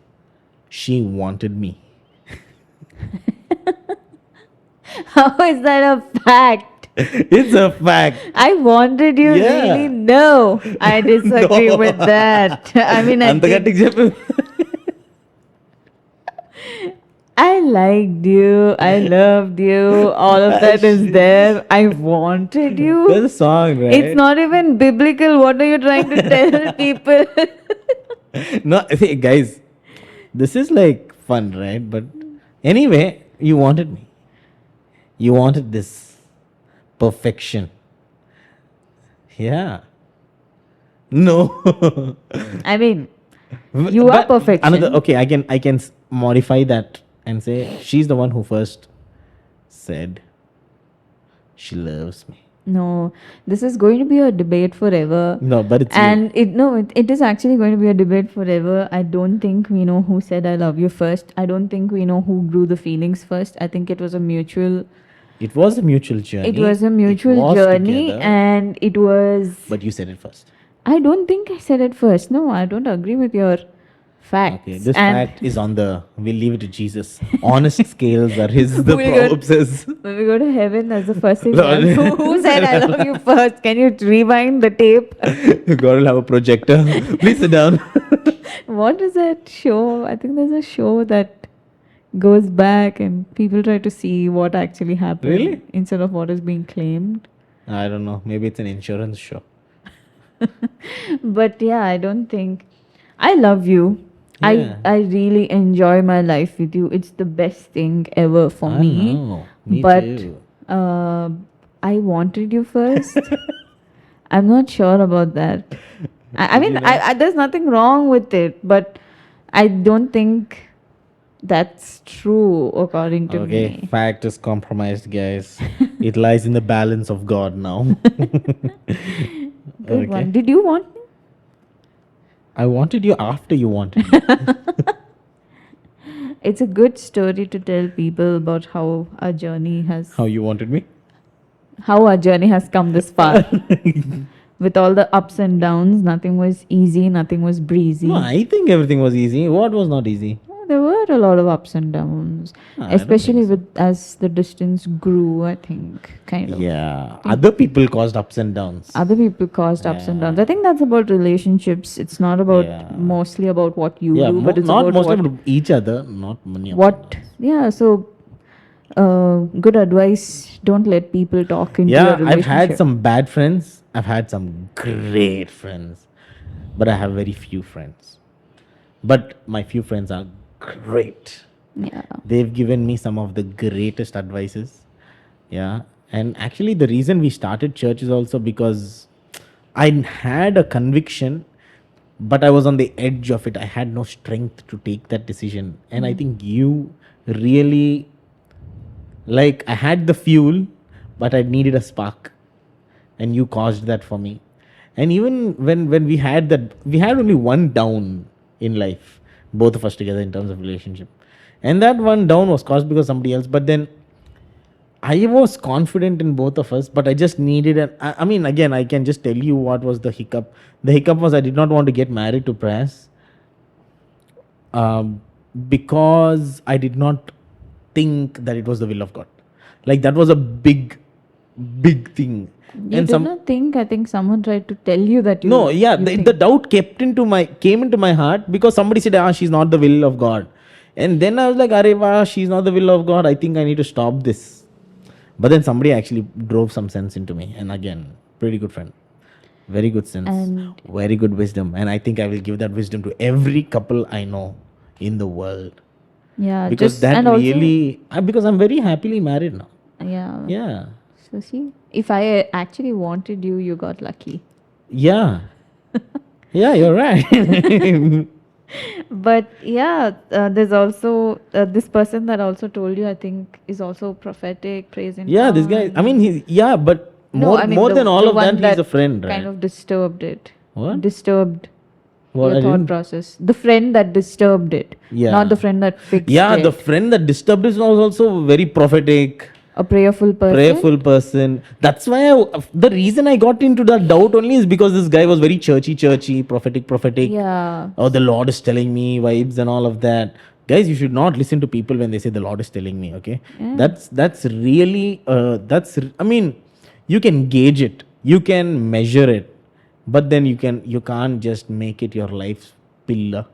she wanted me. How is that a fact? It's a fact. I wanted you Yeah. really. No, I disagree No. with that. I mean, అంతగట్టిగా చెప్పు. I liked you. I loved you. All of that is there. I wanted you. There's a song, right? It's not even biblical. What are you trying to tell people? No, see, guys, this is like fun, right? But anyway, you wanted me. You wanted this perfection. Yeah. No. I mean, you are But perfection. I can modify that and say she's the one who first said she loves me. No, this is going to be a debate forever. No, but it's you. And it is actually going to be a debate forever. I don't think we know who said I love you first. I don't think we know who grew the feelings first. I think it was a mutual It was a mutual journey. It was a It mutual was journey, together, and it was. but you said it first. I don't think I said it first. No, I don't agree with your facts. Okay, this and fact is on the. We'll leave it to Jesus. Honest scales are his. The We'll proverb says. when we go to heaven, as the first thing, Lord. who said I love you first? Can you rewind the tape? God will have a projector. Please sit down. What is that show? I think there's a show that goes back and people try to see what actually happened Really? instead of what is being claimed. I don't know. Maybe it's an insurance show. But yeah, I don't think I love you. Yeah. I really enjoy my life with you. It's the best thing ever for I me. know. Me but too. I wanted you first. I'm not sure about that. I mean, there's nothing wrong with it, but I don't think that's true according to Okay, me. fact is compromised, guys. It lies in the balance of God now. Good one. Did you want me? I wanted you after you wanted me. It's a good story to tell people about how our journey has How you wanted me? come this far. With all the ups and downs, nothing was easy, nothing was breezy. No, I think everything was easy. What was not easy? There were a lot of ups and downs, I don't especially think so. with as the distance grew. I think kind of. Yeah. Other people caused ups and downs. Other people caused ups and Yeah. downs. I think that's about relationships. It's not about Yeah. mostly about what you Yeah, do, but it's not about mostly what, about each other, not many ups and what. downs. Yeah. So, good advice. Don't let people talk into your Yeah, relationship. I've had some bad friends. I've had some great friends. But I have very few friends. But my few friends are great. Yeah. They've given me some of the greatest advices. Yeah. And actually, the reason we started church is also because I had a conviction, but I was on the edge of it. I had no strength to take that decision. And I think you really, like, I had the fuel, but I needed a spark. And you caused that for me. And even when we had that, we had only one down in life, both of us together in terms of relationship. And that one down was caused because somebody else. But then I was confident in both of us, but I just needed I mean, again, I can just tell you what was the hiccup. The hiccup was I did not want to get married to Press because I did not think that it was the will of God. Like, that was a big thing. You did not think. I think someone tried to tell you that you. No, yeah, you the think. doubt came into my heart because somebody said, she's not the will of God. And then I was like, Areva, she's not the will of God. I think I need to stop this. But then somebody actually drove some sense into me. And again, pretty good friend. Very good sense. And- very good wisdom. And I think I will give that wisdom to every couple I know in the world. Yeah. Because just, that and also- really, because I'm very happily married now. Yeah. Yeah. So see, if I actually wanted you, you got lucky. Yeah. Yeah, you're right. But yeah, there's also this person that also told you. I think is also prophetic, praise and Yeah, this guy. I mean, but No, more I mean more the- than all the of one that, he's a friend, right? Kind of disturbed it. What? Disturbed What, your I thought didn't- process. The friend that disturbed it. Yeah. Not the friend that fixed Yeah, it. the friend that disturbed us was also very prophetic, A prayerful person. prayerful person. That's why the reason I got into that doubt only is because this guy was very churchy, prophetic. Yeah. Oh, the Lord is telling me vibes and all of that. Guys, you should not listen to people when they say the Lord is telling me. Okay, Yeah. that's really I mean, you can gauge it, you can measure it, but then you can't just make it your life's pillar.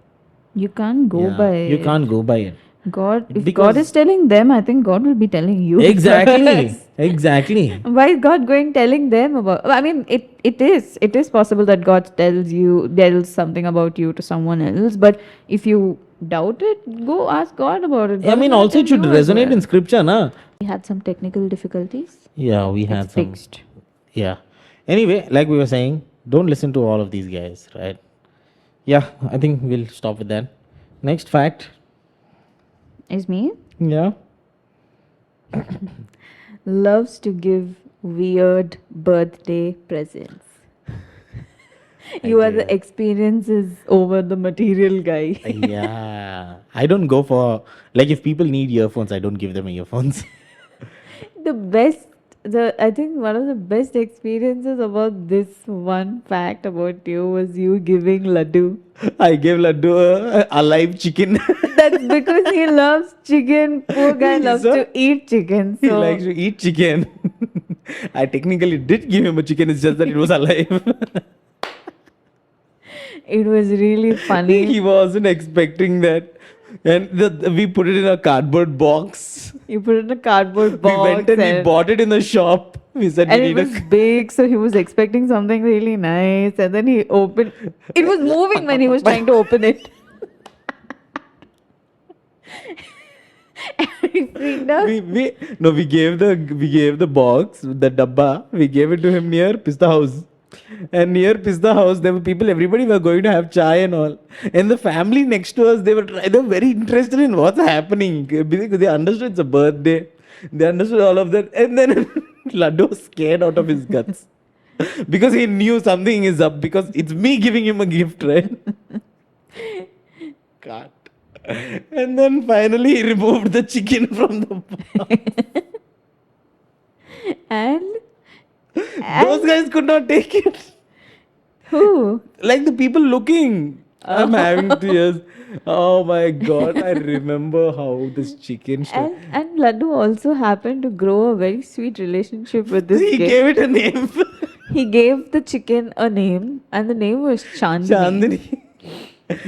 You can't go Yeah, by you can't go by it. God. If Because- God is telling them, I think God will be telling you. Exactly. first. Exactly. Why is God going telling them about? I mean, it is possible that God tells something about you to someone else. But if you doubt it, go ask God about it. I God mean, will also it tell should you as resonate well. in scripture, na? We had some technical difficulties. Yeah, we had It's some. fixed. Yeah. Anyway, like we were saying, don't listen to all of these guys, right? Yeah, I think we'll stop with that. Next fact. Is me? Yeah. Loves to give weird birthday presents. You are the guess. experiences over the material guy. Yeah. I don't go for, like, if people need earphones, I don't give them earphones. The best, I think one of the best experiences about this one fact about you was you giving laddu. I gave Laddu a live chicken. That's because he loves chicken. Poor guy loves So to eat chicken. he likes So to eat chicken. I technically did give him a chicken, it's just that it was alive. it was really funny. He wasn't expecting that. And we put it in a cardboard box. You put it in a cardboard We went box and we bought it in the shop. We said we and it need was a. big, so he was expecting something really nice. And then he opened it was moving when he was trying to open it. He freaked out. We gave the box, the dabba, we gave it to him near Pista House. And near Pista House, there were people, everybody were going to have chai and all. And the family next to us, they were very interested in what's happening. Because they understood it's a birthday. They understood all of that. And then Laddu was scared out of his guts. Because he knew something is up. Because it's me giving him a gift, right? God. And then finally he removed the chicken from the box. And Those guys could not take it. who? Like the people looking. I'm having tears. Oh my god, I remember how this chicken And Laddu also happened to grow a very sweet relationship with this He kid. gave it a name. He gave the chicken a name, and the name was Chandni. Chandni.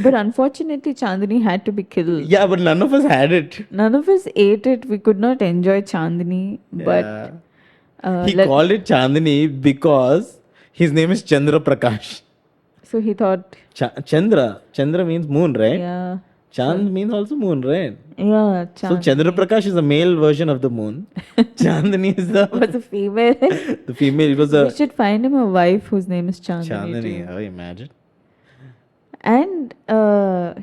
But unfortunately, Chandni had to be killed. Yeah, but none of us had it. None of us ate it. We could not enjoy Chandni. Yeah. But He called it Chandni because his name is Chandra Prakash. so he thought, Chandra means moon, right? yeah, Chand means also moon, right? yeah, So Chandra Chandni Prakash is a male version of the moon. Chandni is was a female. the female. It was We a should find him a wife whose name is Chandni. Chandni. Too. Oh, imagine. And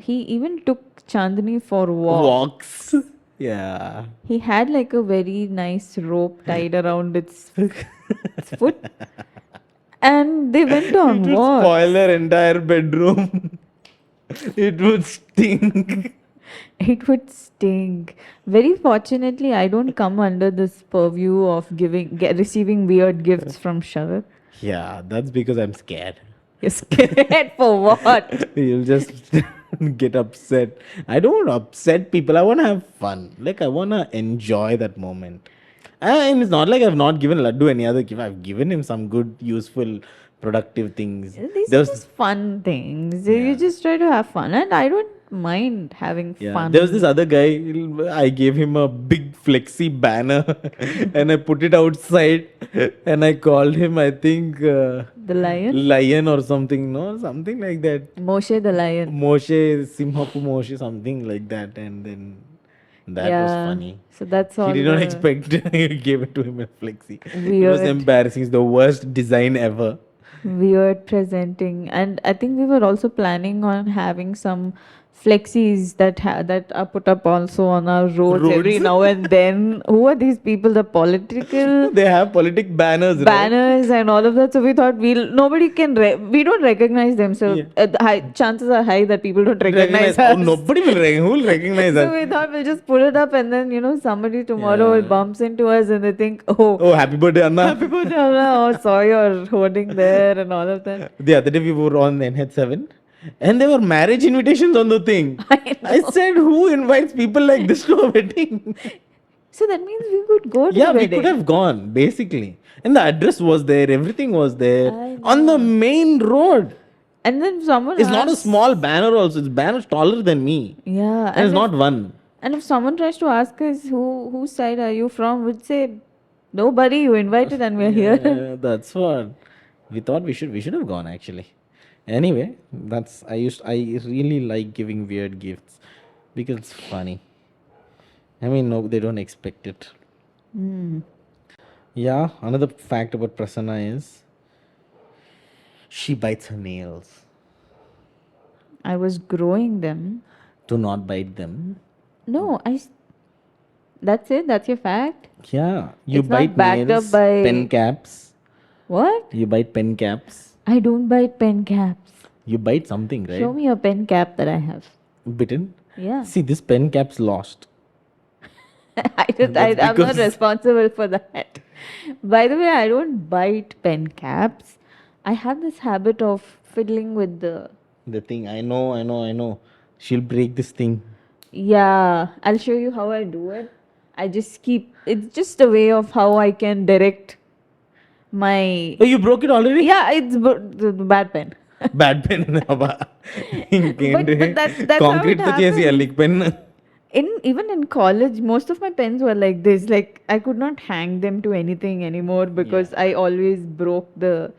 he even took Chandni for Walks. Yeah. He had like a very nice rope tied around its foot, and they went on It would walks. spoil their entire bedroom. It would stink. It would stink. Very fortunately, I don't come under this purview of receiving weird gifts from Sharat. Yeah, that's because I'm scared. You're scared for what? You'll just get upset. I don't want to upset people. I want to have fun. Like, I want to enjoy that moment. And it's not like I've not given Laddu any other gift. I've given him some good, useful, productive things. These There are was, just fun things. Yeah. You just try to have fun, and I don't mind having yeah, fun. there was this other guy. I gave him a big flexi banner and I put it outside and I called him, I think, The lion, Lion or something. No, something like that. Moshe the lion. Moshe, Simhapu Moshe, something like that. And then that was funny. So that's all. He did not the expect he gave it to him in flexi. It was Weird. embarrassing. It's the worst design ever. Weird presenting, and I think we were also planning on having some flexis that are put up also on our roads every Roads. now and then. Who are these people? The political They have politic banners, right? banners and all of that. So we thought nobody can we don't recognize them. So chances are high that people don't recognize Oh, us. nobody will recognize. Who will recognize So us? we thought we'll just put it up, and then somebody tomorrow Yeah. bumps into us and they think, oh, Oh, happy birthday, Anna. happy birthday, Anna. Oh, saw your hoarding there and all of that. The other day we were on NH7 and there were marriage invitations on the thing. I said, who invites people like this to a wedding? So that means we could go to Yeah, the we wedding. could have gone, basically. And the address was there, everything was there. I On the main road. And then someone It's not a asks- small banner also. It's banner taller than me. Yeah. And it's not one. And if someone tries to ask us whose side are you from, we'd say, nobody, you invited and we're here. Yeah, that's what we thought we should have gone actually. Anyway, I really like giving weird gifts because it's funny. I mean, no, they don't expect it. Yeah, another fact about Prasanna is she bites her nails. I was growing them. To not bite them. No, that's it. That's your fact. Yeah, you It's not bite backed up nails, by pen caps. what? You bite pen caps. I don't bite pen caps. You bite something, right? Show me a pen cap that I have. Bitten. Yeah. See, this pen cap's lost. That's I'm not because responsible for that. By the way, I don't bite pen caps. I have this habit of fiddling with the. the thing. I know. She'll break this thing. Yeah, I'll show you how I do it. I just keep. It's just a way of how I can direct my. Oh, you broke it already? Yeah, it's the bad pen. Bad pen. But that's how it Concrete to chase happens. pen. Even in college, most of my pens were like this. Like I could not hang them to anything anymore because I always broke the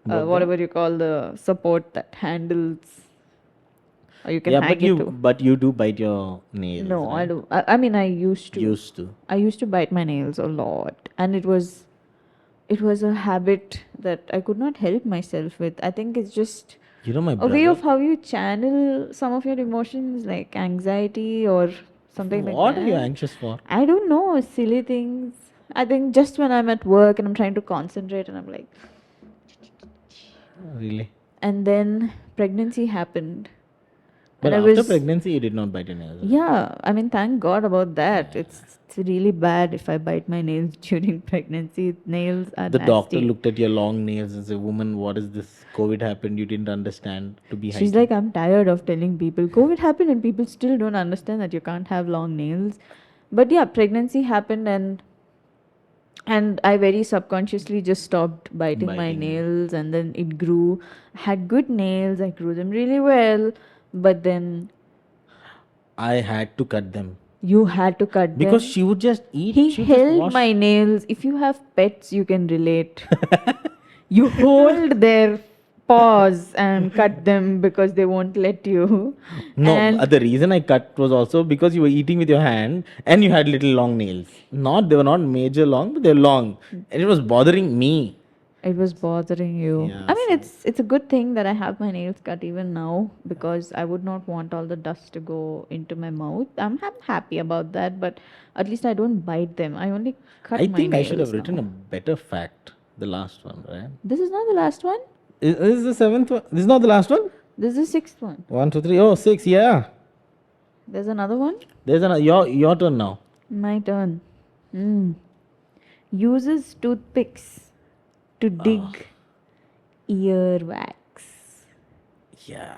Broke the- whatever you call the support that handles, or you can Yeah, hang it to. but you do bite your nails. No, I right? do. I mean, I used to. Used to. I used to bite my nails a lot, and it was a habit that I could not help myself with. I think it's just You know my a brother. way of how you channel some of your emotions, like anxiety or something like What that. are you anxious for? I don't know, silly things. I think just when I'm at work and I'm trying to concentrate and I'm like, Really? and then pregnancy happened. But and I after was, pregnancy, you did not bite your nails. right? yeah, I mean, thank God about that. It's really bad if I bite my nails during pregnancy. Nails are The nasty. doctor looked at your long nails and said, "Woman, what is this? COVID happened. You didn't understand to be She's hygienic." like, I'm tired of telling people COVID happened and people still don't understand that you can't have long nails. But yeah, pregnancy happened and I very subconsciously just stopped biting my Biting. nails and then it grew. I had good nails, I grew them really well, but then I had to cut them you had to cut because them. she would just eat. He she would just held wash. my nails. If you have pets, you can relate. You hold their paws and cut them because they won't let you. No, And the reason I cut was also because you were eating with your hand and you had little long nails. They were not major long, but they're long, and it was bothering me. it was bothering you. Yeah, I mean, it's a good thing that I have my nails cut even now because I would not want all the dust to go into my mouth. I'm happy about that, but at least I don't bite them. I only cut I my think I nails should have written now. a better fact. The last one, right? This is not the last one. Is this the seventh one? This is not the last one. This is the sixth one. 1, 2, 3. Oh, 6. Yeah. There's another one. There's another. Your turn now. My turn. Uses toothpicks to dig earwax. Yeah.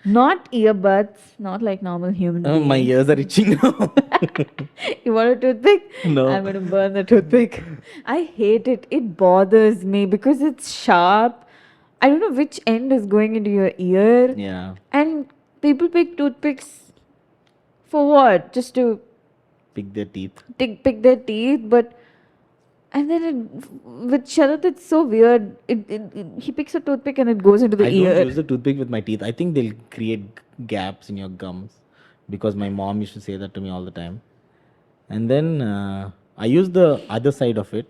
Not earbuds, not like normal human Oh, beings. my ears are itching now. You want a toothpick? No. I'm going to burn the toothpick. I hate it. It bothers me because it's sharp. I don't know which end is going into your ear. Yeah. And people pick toothpicks for what? Just to Pick their teeth. pick their teeth. But and then with Sharat, it's so weird. He picks a toothpick and it goes into the I ear. don't use the toothpick with my teeth. I think they'll create gaps in your gums because my mom used to say that to me all the time. And then I use the other side of it,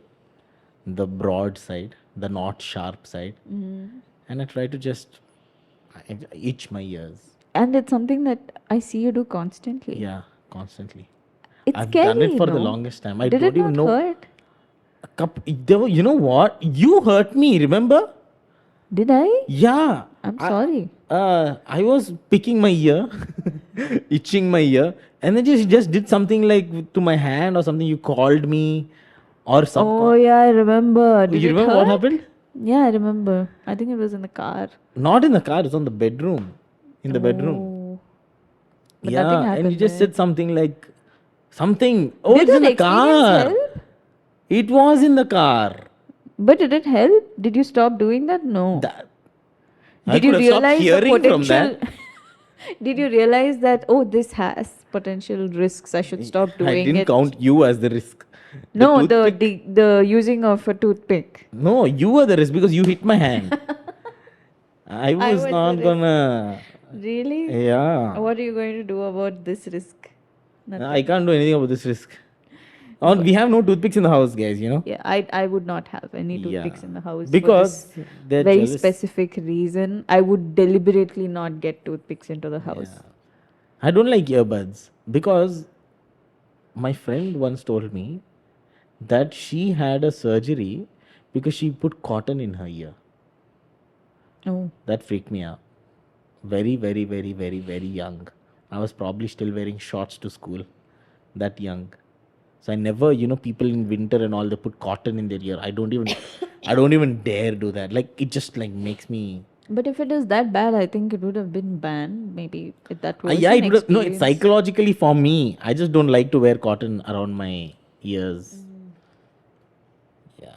the broad side, the not sharp side, and I try to just itch my ears. And it's something that I see you do constantly. Yeah, constantly. It's I've scary, done it for the no? longest time. I Did don't it not even know. hurt? You know what? You hurt me, remember? Did I? Yeah. I'm sorry. I was picking my ear, itching my ear, and then just did something like to my hand or something. You called me or something. Oh yeah, I remember. Did You it remember hurt? what happened? Yeah, I remember. I think it was in the car. Not in the car, it's on the bedroom. In the bedroom. Oh. But Yeah, nothing happened. and you just there. said something like something. Oh, Did it's in that the experience car. help? It was in the car. But did it help? Did you stop doing that? No. That, I Did you could have stopped realize the hearing from potential? that. Did you realize that this has potential risks? I should stop doing I didn't it. count you as the risk. No, toothpick- the using of a toothpick. No, you were the risk because you hit my hand. I was was the not risk. gonna. Really? Yeah. What are you going to do about this risk? Nothing. I can't do anything about this risk. We have no toothpicks in the house, guys, you know? Yeah, I would not have any Yeah. toothpicks in the house Because for this they're very jealous. specific reason. I would deliberately not get toothpicks into the house. I don't like earbuds Because my friend once told me that she had a surgery because she put cotton in her ear. Oh. That freaked me out. Very, very, very, very, very young. I was probably still wearing shorts to school. That young. So I never, people in winter and all, they put cotton in their ear. I don't even dare do that. Like, it just like makes me. But if it is that bad, I think it would have been banned. Maybe if that was Yeah, an it would have, no, it's experience. psychologically for me. I just don't like to wear cotton around my ears. Yeah.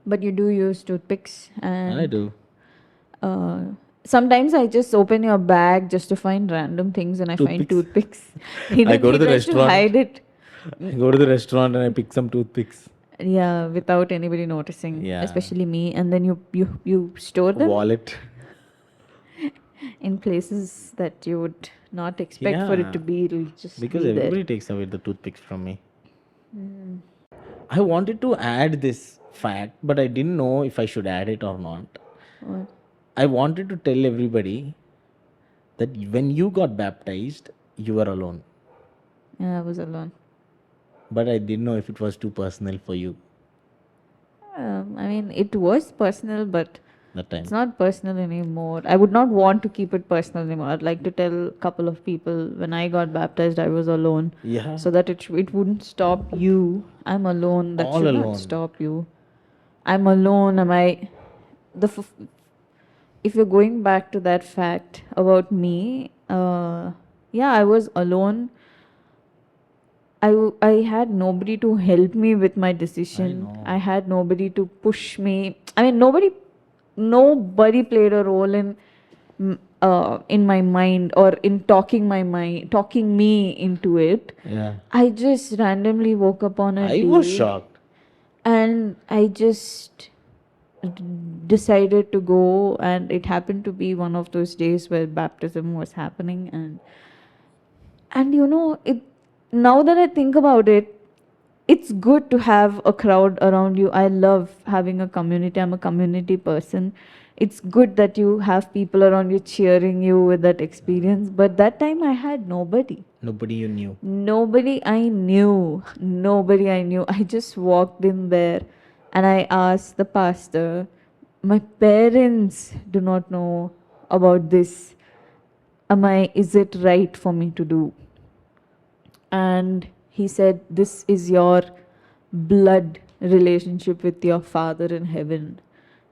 But you do use toothpicks, And I and do. uh, sometimes I just open your bag just to find random things, and I find Toothpicks. toothpicks. I go to He the tries to restaurant. hide it. I go to the restaurant and I pick some toothpicks. Yeah, without anybody noticing, Yeah. especially me. And then you store them Wallet. in places that you would not expect for it Yeah. to be. It'll just Because be there. everybody takes away the toothpicks from me. I wanted to add this fact, but I didn't know if I should add it or not. What? I wanted to tell everybody that when you got baptized, you were alone. Yeah, I was alone. But I didn't know if it was too personal for you I mean, it was personal, but that time. it's not personal anymore. I would not want to keep it personal anymore. I'd like to tell a couple of people when I got baptized, I was alone, Yeah. so that it wouldn't stop you. I'm alone. That All should not alone. stop you. I'm alone. Am I the? If you're going back to that fact about me, yeah, I was alone. I had nobody to help me with my decision. know. I had nobody to push me. I mean, nobody played a role in my mind or in talking me into it. Yeah. I just randomly woke up on a I was day shocked. and I just decided to go, and it happened to be one of those days where baptism was happening. And it, now that I think about it, it's good to have a crowd around you. I love having a community. I'm a community person. It's good that you have people around you cheering you with that experience. But that time I had nobody. Nobody you knew. Nobody I knew. Nobody I knew. I just walked in there and I asked the pastor, my parents do not know about this. Is it right for me to do? And he said, this is your blood relationship with your Father in heaven.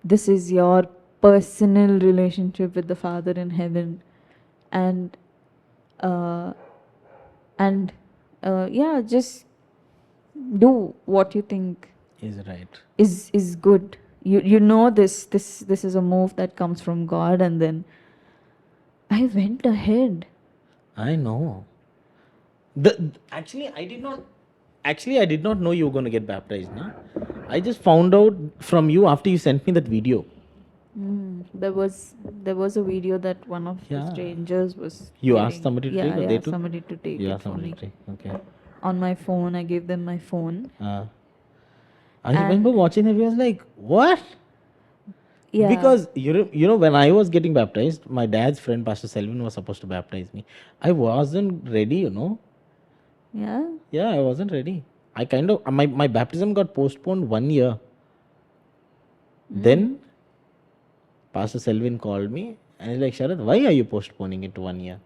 This is your personal relationship with the Father in heaven. And uh, and yeah, just do what you think Is right. is good. You know this is a move that comes from God. And then I went ahead. I know. Actually, I did not know you were going to get baptized. Na? I just found out from you after you sent me that video. There was a video that one of the Yeah. strangers was. You giving. asked somebody to Yeah, take, or yeah, they took? somebody to take You it asked for somebody me to take. Okay. on my phone. I gave them my phone. I remember watching the video. I was like, what? Yeah. Because when I was getting baptized, my dad's friend Pastor Selvin was supposed to baptize me. I wasn't ready. Yeah. Yeah, I wasn't ready. I kind of my baptism got postponed 1 year. Then Pastor Selvin called me and he's like, Sharat, why are you postponing it to 1 year?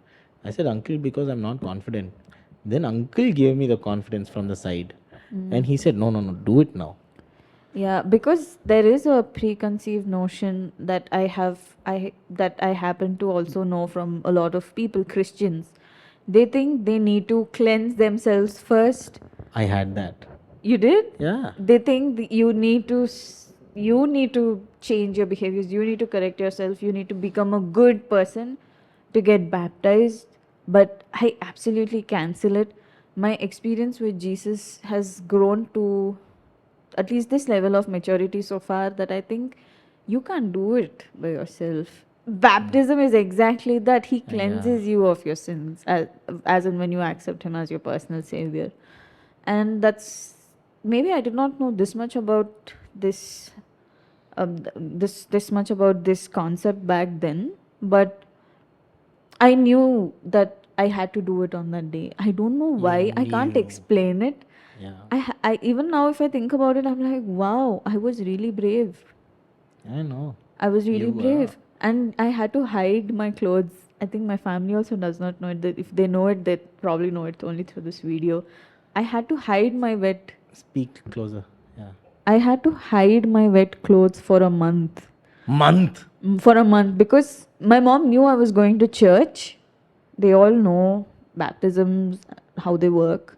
I said, Uncle, because I'm not confident. Then Uncle gave me the confidence from the side. And he said, no, do it now. Yeah, because there is a preconceived notion that I happen to also know from a lot of people, Christians. They think they need to cleanse themselves first. I had that. You did? Yeah. They think you need to change your behaviors. You need to correct yourself. You need to become a good person to get baptized. But I absolutely cancel it. My experience with Jesus has grown to at least this level of maturity so far that I think you can't do it by yourself. Baptism is exactly that. He cleanses you of your sins, as in when you accept Him as your personal Savior. And that's maybe I did not know this much about this this much about this concept back then, but I knew that I had to do it on that day. I don't know why. I can't knew. explain it. Yeah. I even now, if I think about it, I'm like, wow, I was really brave. I know. I was really You brave, and I had to hide my clothes. I think my family also does not know it. That if they know it, they probably know it only through this video. I had to hide my wet. Speak closer. Yeah. I had to hide my wet clothes for a month. Month. For a month, because my mom knew I was going to church. They all know baptisms, how they work.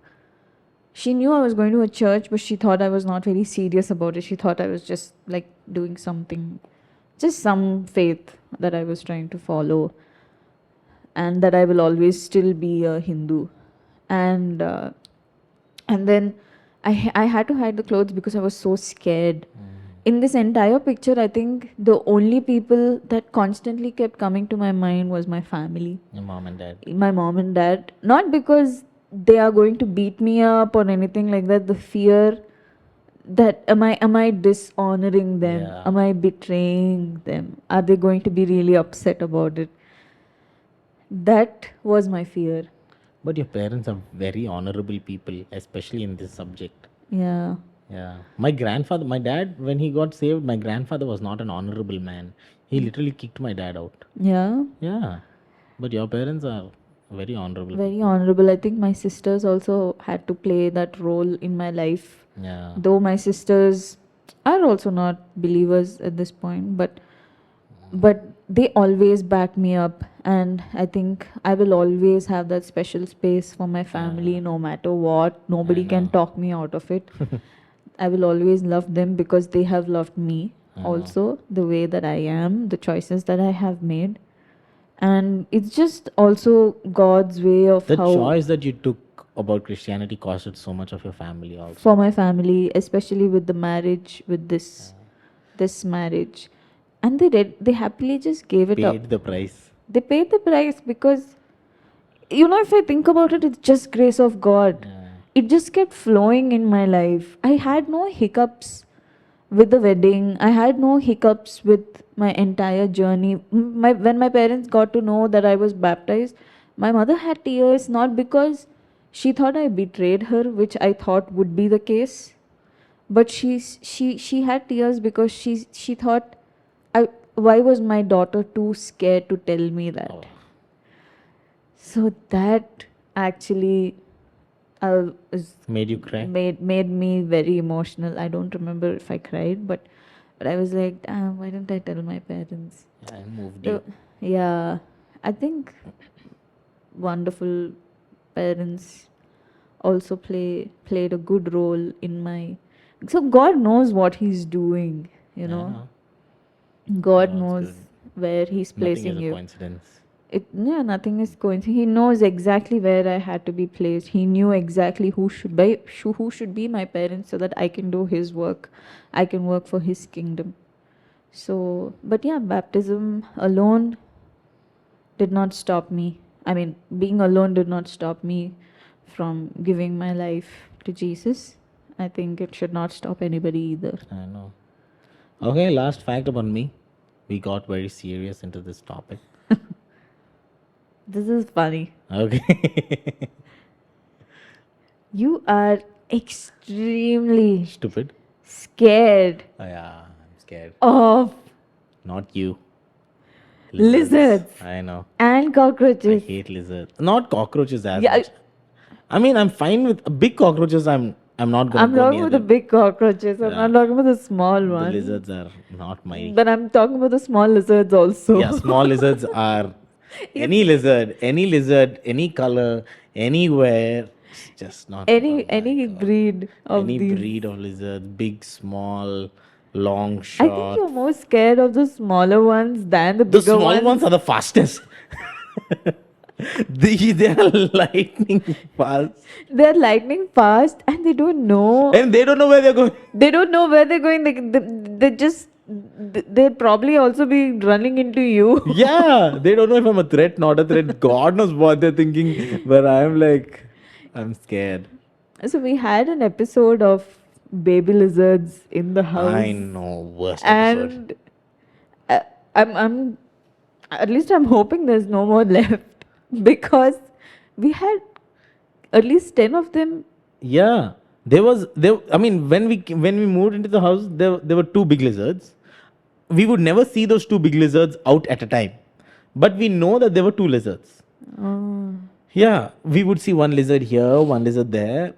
She knew I was going to a church, but she thought I was not very serious about it. She thought I was just like doing something, just some faith that I was trying to follow, and that I will always still be a Hindu. And then I had to hide the clothes because I was so scared. In this entire picture, I think the only people that constantly kept coming to my mind was my family, Your mom and dad. my mom and dad. Not because they are going to beat me up or anything like that. The fear that am I dishonoring them? Yeah. Am I betraying them? Are they going to be really upset about it? That was my fear. But your parents are very honorable people, especially in this subject. Yeah. Yeah. My grandfather, my dad, when he got saved, my grandfather was not an honorable man. He literally kicked my dad out. Yeah. Yeah. But your parents are very honorable. Very honorable. I think my sisters also had to play that role in my life. Yeah. Though my sisters are also not believers at this point, but they always back me up, and I think I will always have that special space for my family no matter what. Nobody can talk me out of it. I will always love them because they have loved me also, the way that I am, the choices that I have made. And it's just also God's way of The how choice that you took about Christianity costed so much of your family also. for my family, especially with the marriage, with this marriage. And they happily just gave it up. Paid the price. They paid the price because, if I think about it, it's just grace of God. Yeah. It just kept flowing in my life. I had no hiccups with the wedding. I had no hiccups with my entire journey. When my parents got to know that I was baptized, my mother had tears, not because she thought I betrayed her, which I thought would be the case, but she had tears because she thought, why was my daughter too scared to tell me that? Oh. So that actually Made you cry? made me very emotional. I don't remember if I cried, but I was like, damn, why didn't I tell my parents? Yeah, I moved So, you. yeah, I think wonderful parents also played a good role in my. So God knows what He's doing. I know. God No, it's knows where He's Nothing placing is a you. coincidence. Nothing is going. He knows exactly where I had to be placed. He knew exactly who should be my parents, so that I can do His work. I can work for His kingdom. So, but yeah, baptism alone did not stop me. I mean, being alone did not stop me from giving my life to Jesus. I think it should not stop anybody either. I know. Okay, last fact about me. We got very serious into this topic. This is funny. Okay. You are extremely Stupid. scared Oh, yeah, I'm scared. of Not you. lizards I know. and I cockroaches. hate lizards. Not cockroaches as Yeah, much. I mean, I'm fine with big cockroaches. I'm not gonna I'm go talking near about the them. big cockroaches. I'm not talking about the small The ones. lizards are not my. But I'm talking about the small lizards also. Yeah, small lizards are any lizard, any color, anywhere. It's just not. any oh my any God. breed of Any these. breed of lizards, big, small, long, I think short. you're more scared of the smaller ones than the The bigger small ones are the fastest. they are lightning fast, They're lightning fast and they don't know. and they don't know where they're going. They don't know where they're going. They just. They'll probably also be running into you. Yeah, they don't know if I'm a threat, not a threat. God knows what they're thinking, but I'm like, I'm scared. So we had an episode of baby lizards in the house. I know, worst episode. And uh, I'm at least I'm hoping there's no more left because we had at least 10 of them. Yeah, there. I mean, when we moved into the house, there were two big lizards. We would never see those two big lizards out at a time, but we know that there were two lizards. Oh. Yeah, we would see one lizard here, one lizard there,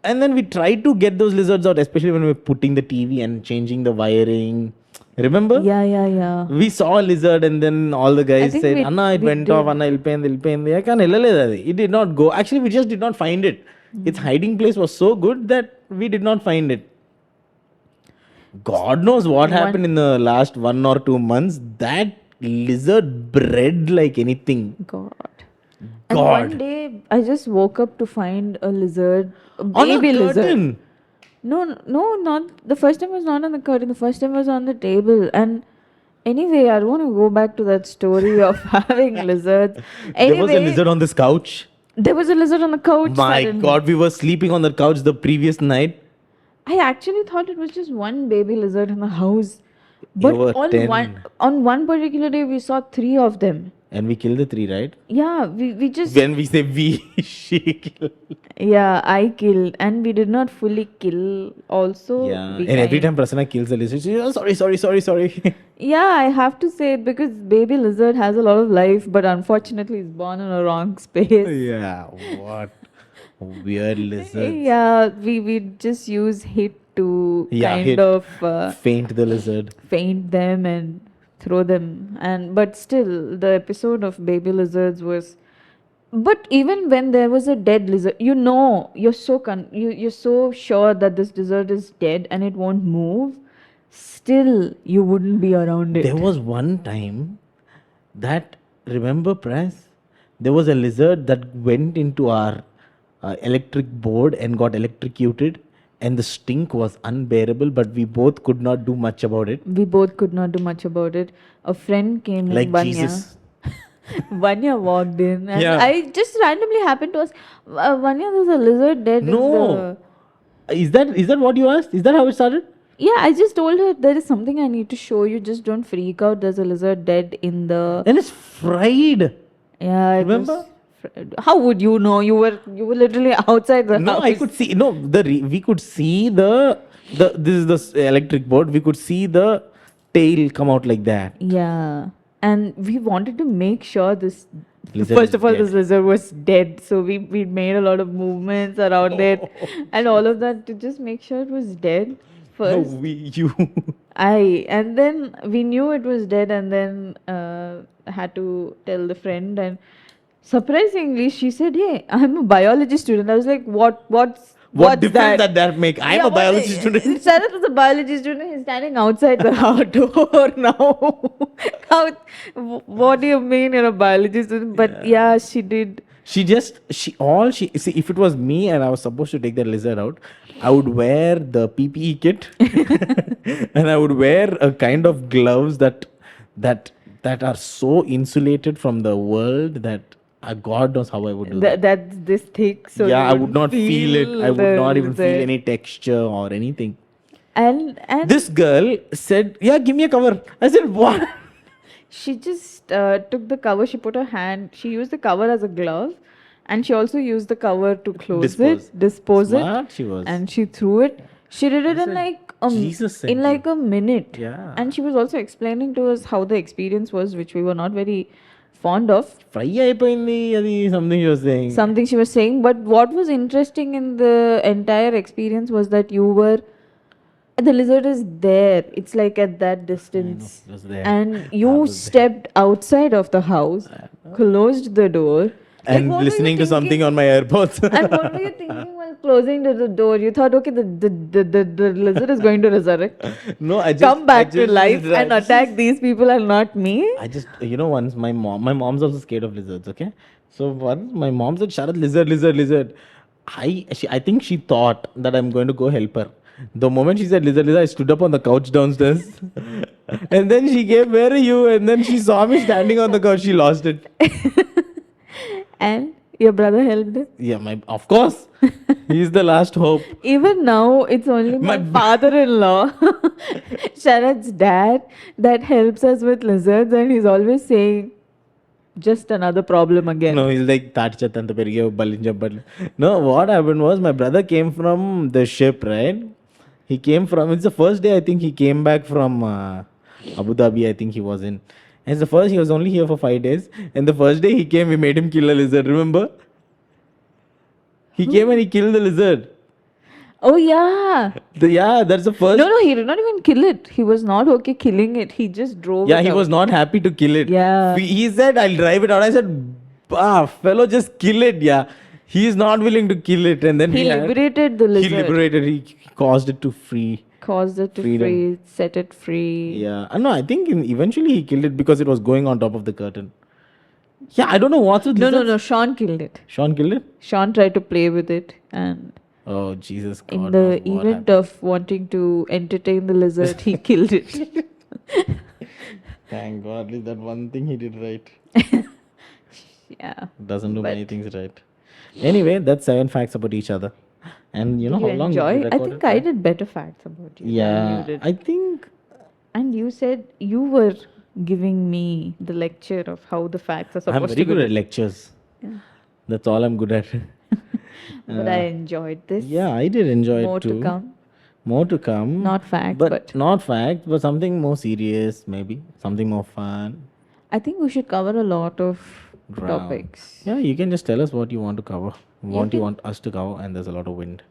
and then we tried to get those lizards out, especially when we were putting the TV and changing the wiring. Remember? Yeah. We saw a lizard, and then all the guys think said, we- "Anna, it we went did. off. Anna, ilpend. I can't It did not go. Actually, we just did not find it. Its hiding place was so good that we did not find it. God knows what happened in the last 1 or 2 months. That lizard bred like anything. God. And God. one day I just woke up to find a lizard, a On a baby lizard. curtain. No, not the first time was not on the curtain. The first time was on the table. And anyway, I don't want to go back to that story of having lizards. Anyway, There was a lizard on this couch. There was a lizard on the couch. My suddenly. God, we were sleeping on the couch the previous night. I actually thought it was just one baby lizard in the house. But were on 10. one particular day, we saw 3 of them. And we killed the 3, right? Yeah, we just When we say we, she killed. yeah, I killed, and we did not fully kill. Also, Yeah. we And every kind- time Prasanna kills a lizard, she says, oh, sorry. yeah, I have to say it because baby lizard has a lot of life, but unfortunately, it's born in a wrong space. Yeah, what weird lizard. Yeah, we just use hit to kind hit. of Faint the lizard. faint them and throw them. And but still, the episode of baby lizards was. But even when there was a dead lizard, you're so you're so sure that this lizard is dead and it won't move. Still, you wouldn't be around it. There was one time that, remember, Press? There was a lizard that went into our electric board and got electrocuted, and the stink was unbearable, but we both could not do much about it. We both could not do much about it. A friend came Like in, Vanya. Jesus. Vanya walked in, and Yeah. I just randomly happened to ask, Vanya, there's a lizard dead. in No. the-" Is that what you asked? Is that how it started? Yeah, I just told her there is something I need to show you. Just don't freak out. There's a lizard dead in the. And it's fried. Yeah, it Remember? was how would you know? You were literally outside the No, house. I could see. No, we could see the this is the electric board. We could see the tail come out like that. Yeah, and we wanted to make sure this. Lizard First is of all, dead. this lizard was dead, so we made a lot of movements around it, and all of that to just make sure it was dead. No, First, you. and then we knew it was dead, and then had to tell the friend, and surprisingly, she said, "Hey, I'm a biology student." I was like, What's What difference that make? I'm a biology student. Sarat was a biology student. He's standing outside the house door now. What do you mean you're a biology student? But yeah, she did. See, if it was me and I was supposed to take that lizard out, I would wear the PPE kit and I would wear a kind of gloves that are so insulated from the world that God knows how I would do that. That's this thick. So Yeah, you I would wouldn't not feel it. I would the not even feel lizard. any texture or anything. And This girl said, "Yeah, give me a cover." I said, "What?" she just took the cover. She put her hand. She used the cover as a glove, and she also used the cover to dispose Smart it, she was. and she threw it. She did it in like Jesus sent in like a minute. Yeah. And she was also explaining to us how the experience was, which we were not very fond of. Fry అయిపోయింది అది something you were saying. Something she was saying, but what was interesting in the entire experience was that the lizard is there. It's like at that distance. it was there. And I you was there. stepped outside of the house, closed the door, And Like, what were listening you to something on my AirPods. and what were you thinking while closing the door? You thought, okay, the lizard is going to resurrect, No, I just come back to life, I and just- attack these people and not me. I just, once my mom's also scared of lizards, okay? So once my mom said, Sharat, lizard. I think she thought that I'm going to go help her. The moment she said lizard, I stood up on the couch downstairs. And then she came, where are you? And then she saw me standing on the couch. She lost it. And Your brother helped him? Yeah, of course. He's the last hope. Even now, it's only my father-in-law, Sharat's dad, that helps us with lizards, and he's always saying, just another problem again. No, he's like Tachatan Balinja. No, what happened was my brother came from the ship, right? He came from, it's the first day I think he came back from Abu Dhabi, I think he was in. And it's the first, he was only here for 5 days. And the first day he came, we made him kill a lizard, remember? He came and he killed the lizard. Oh, yeah. Yeah, that's the first. No, he did not even kill it. He was not okay killing it. He just drove Yeah, it he out. was not happy to kill it. Yeah. He said, I'll drive it out. I said, fellow, just kill it. Yeah. He is not willing to kill it. And then He liberated the lizard. He caused it to free. Caused it to Freedom. free, set it free. Yeah. No, I think eventually he killed it because it was going on top of the curtain. Yeah, I don't know what's with lizards. No. Sean killed it. Sean killed it? Sean tried to play with it, and Oh, Jesus God. in the event of wanting to entertain the lizard, he killed it. Thank God, at least that one thing he did right. Yeah. Doesn't do But- many things right. Anyway, that's 7 facts about each other. And you know Did how you long enjoy? did we I record think it? I did better facts about you. than Yeah, you did. I think And you said you were giving me the lecture of how the facts are supposed I'm to very be. good at lectures. Yeah. That's all I'm good at. But I enjoyed this. Yeah, I did enjoy More it too. to come. More to come. Not facts, but but not facts, but something more serious, maybe something more fun. I think we should cover a lot of Ground. topics. Yeah, you can just tell us what you want to cover. What you can- want us to cover, and there's a lot of wind.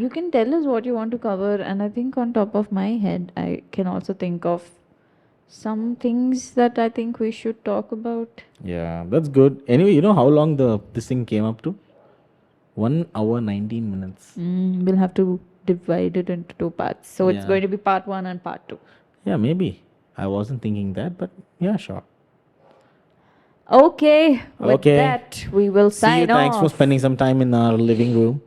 You can tell us what you want to cover, and I think on top of my head, I can also think of some things that I think we should talk about. Yeah, that's good. Anyway, you know how long this thing came up to? 1 hour 19 minutes. We'll have to divide it into 2 parts. So it's Yeah. going to be part 1 and part 2. Yeah, maybe. I wasn't thinking that, but yeah, sure. Okay. With Okay. that, we will See you. sign Thanks for off. spending some time in our living room.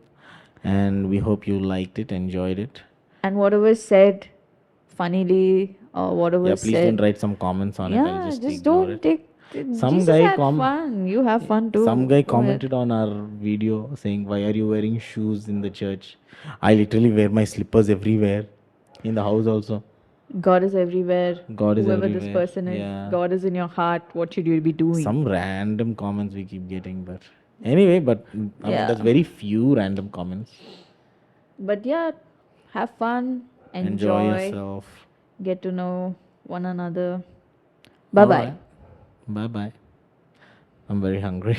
And we hope you liked it, enjoyed it. And whatever said funnily or whatever Yeah, please said. don't write some comments on it. Yeah, I'll just ignore don't it. take. Some Jesus guy had fun. You have fun too. Some guy Go ahead. commented on our video saying, "Why are you wearing shoes in the church?" I literally wear my slippers everywhere, in the house also. God is everywhere. God is Whoever this everywhere. person is, Yeah. God is in your heart. What should you be doing? Some random comments we keep getting, but anyway, I mean, Yeah. there's very few random comments. But yeah, have fun. Enjoy yourself. Get to know one another. Bye bye. Bye bye. I'm very hungry.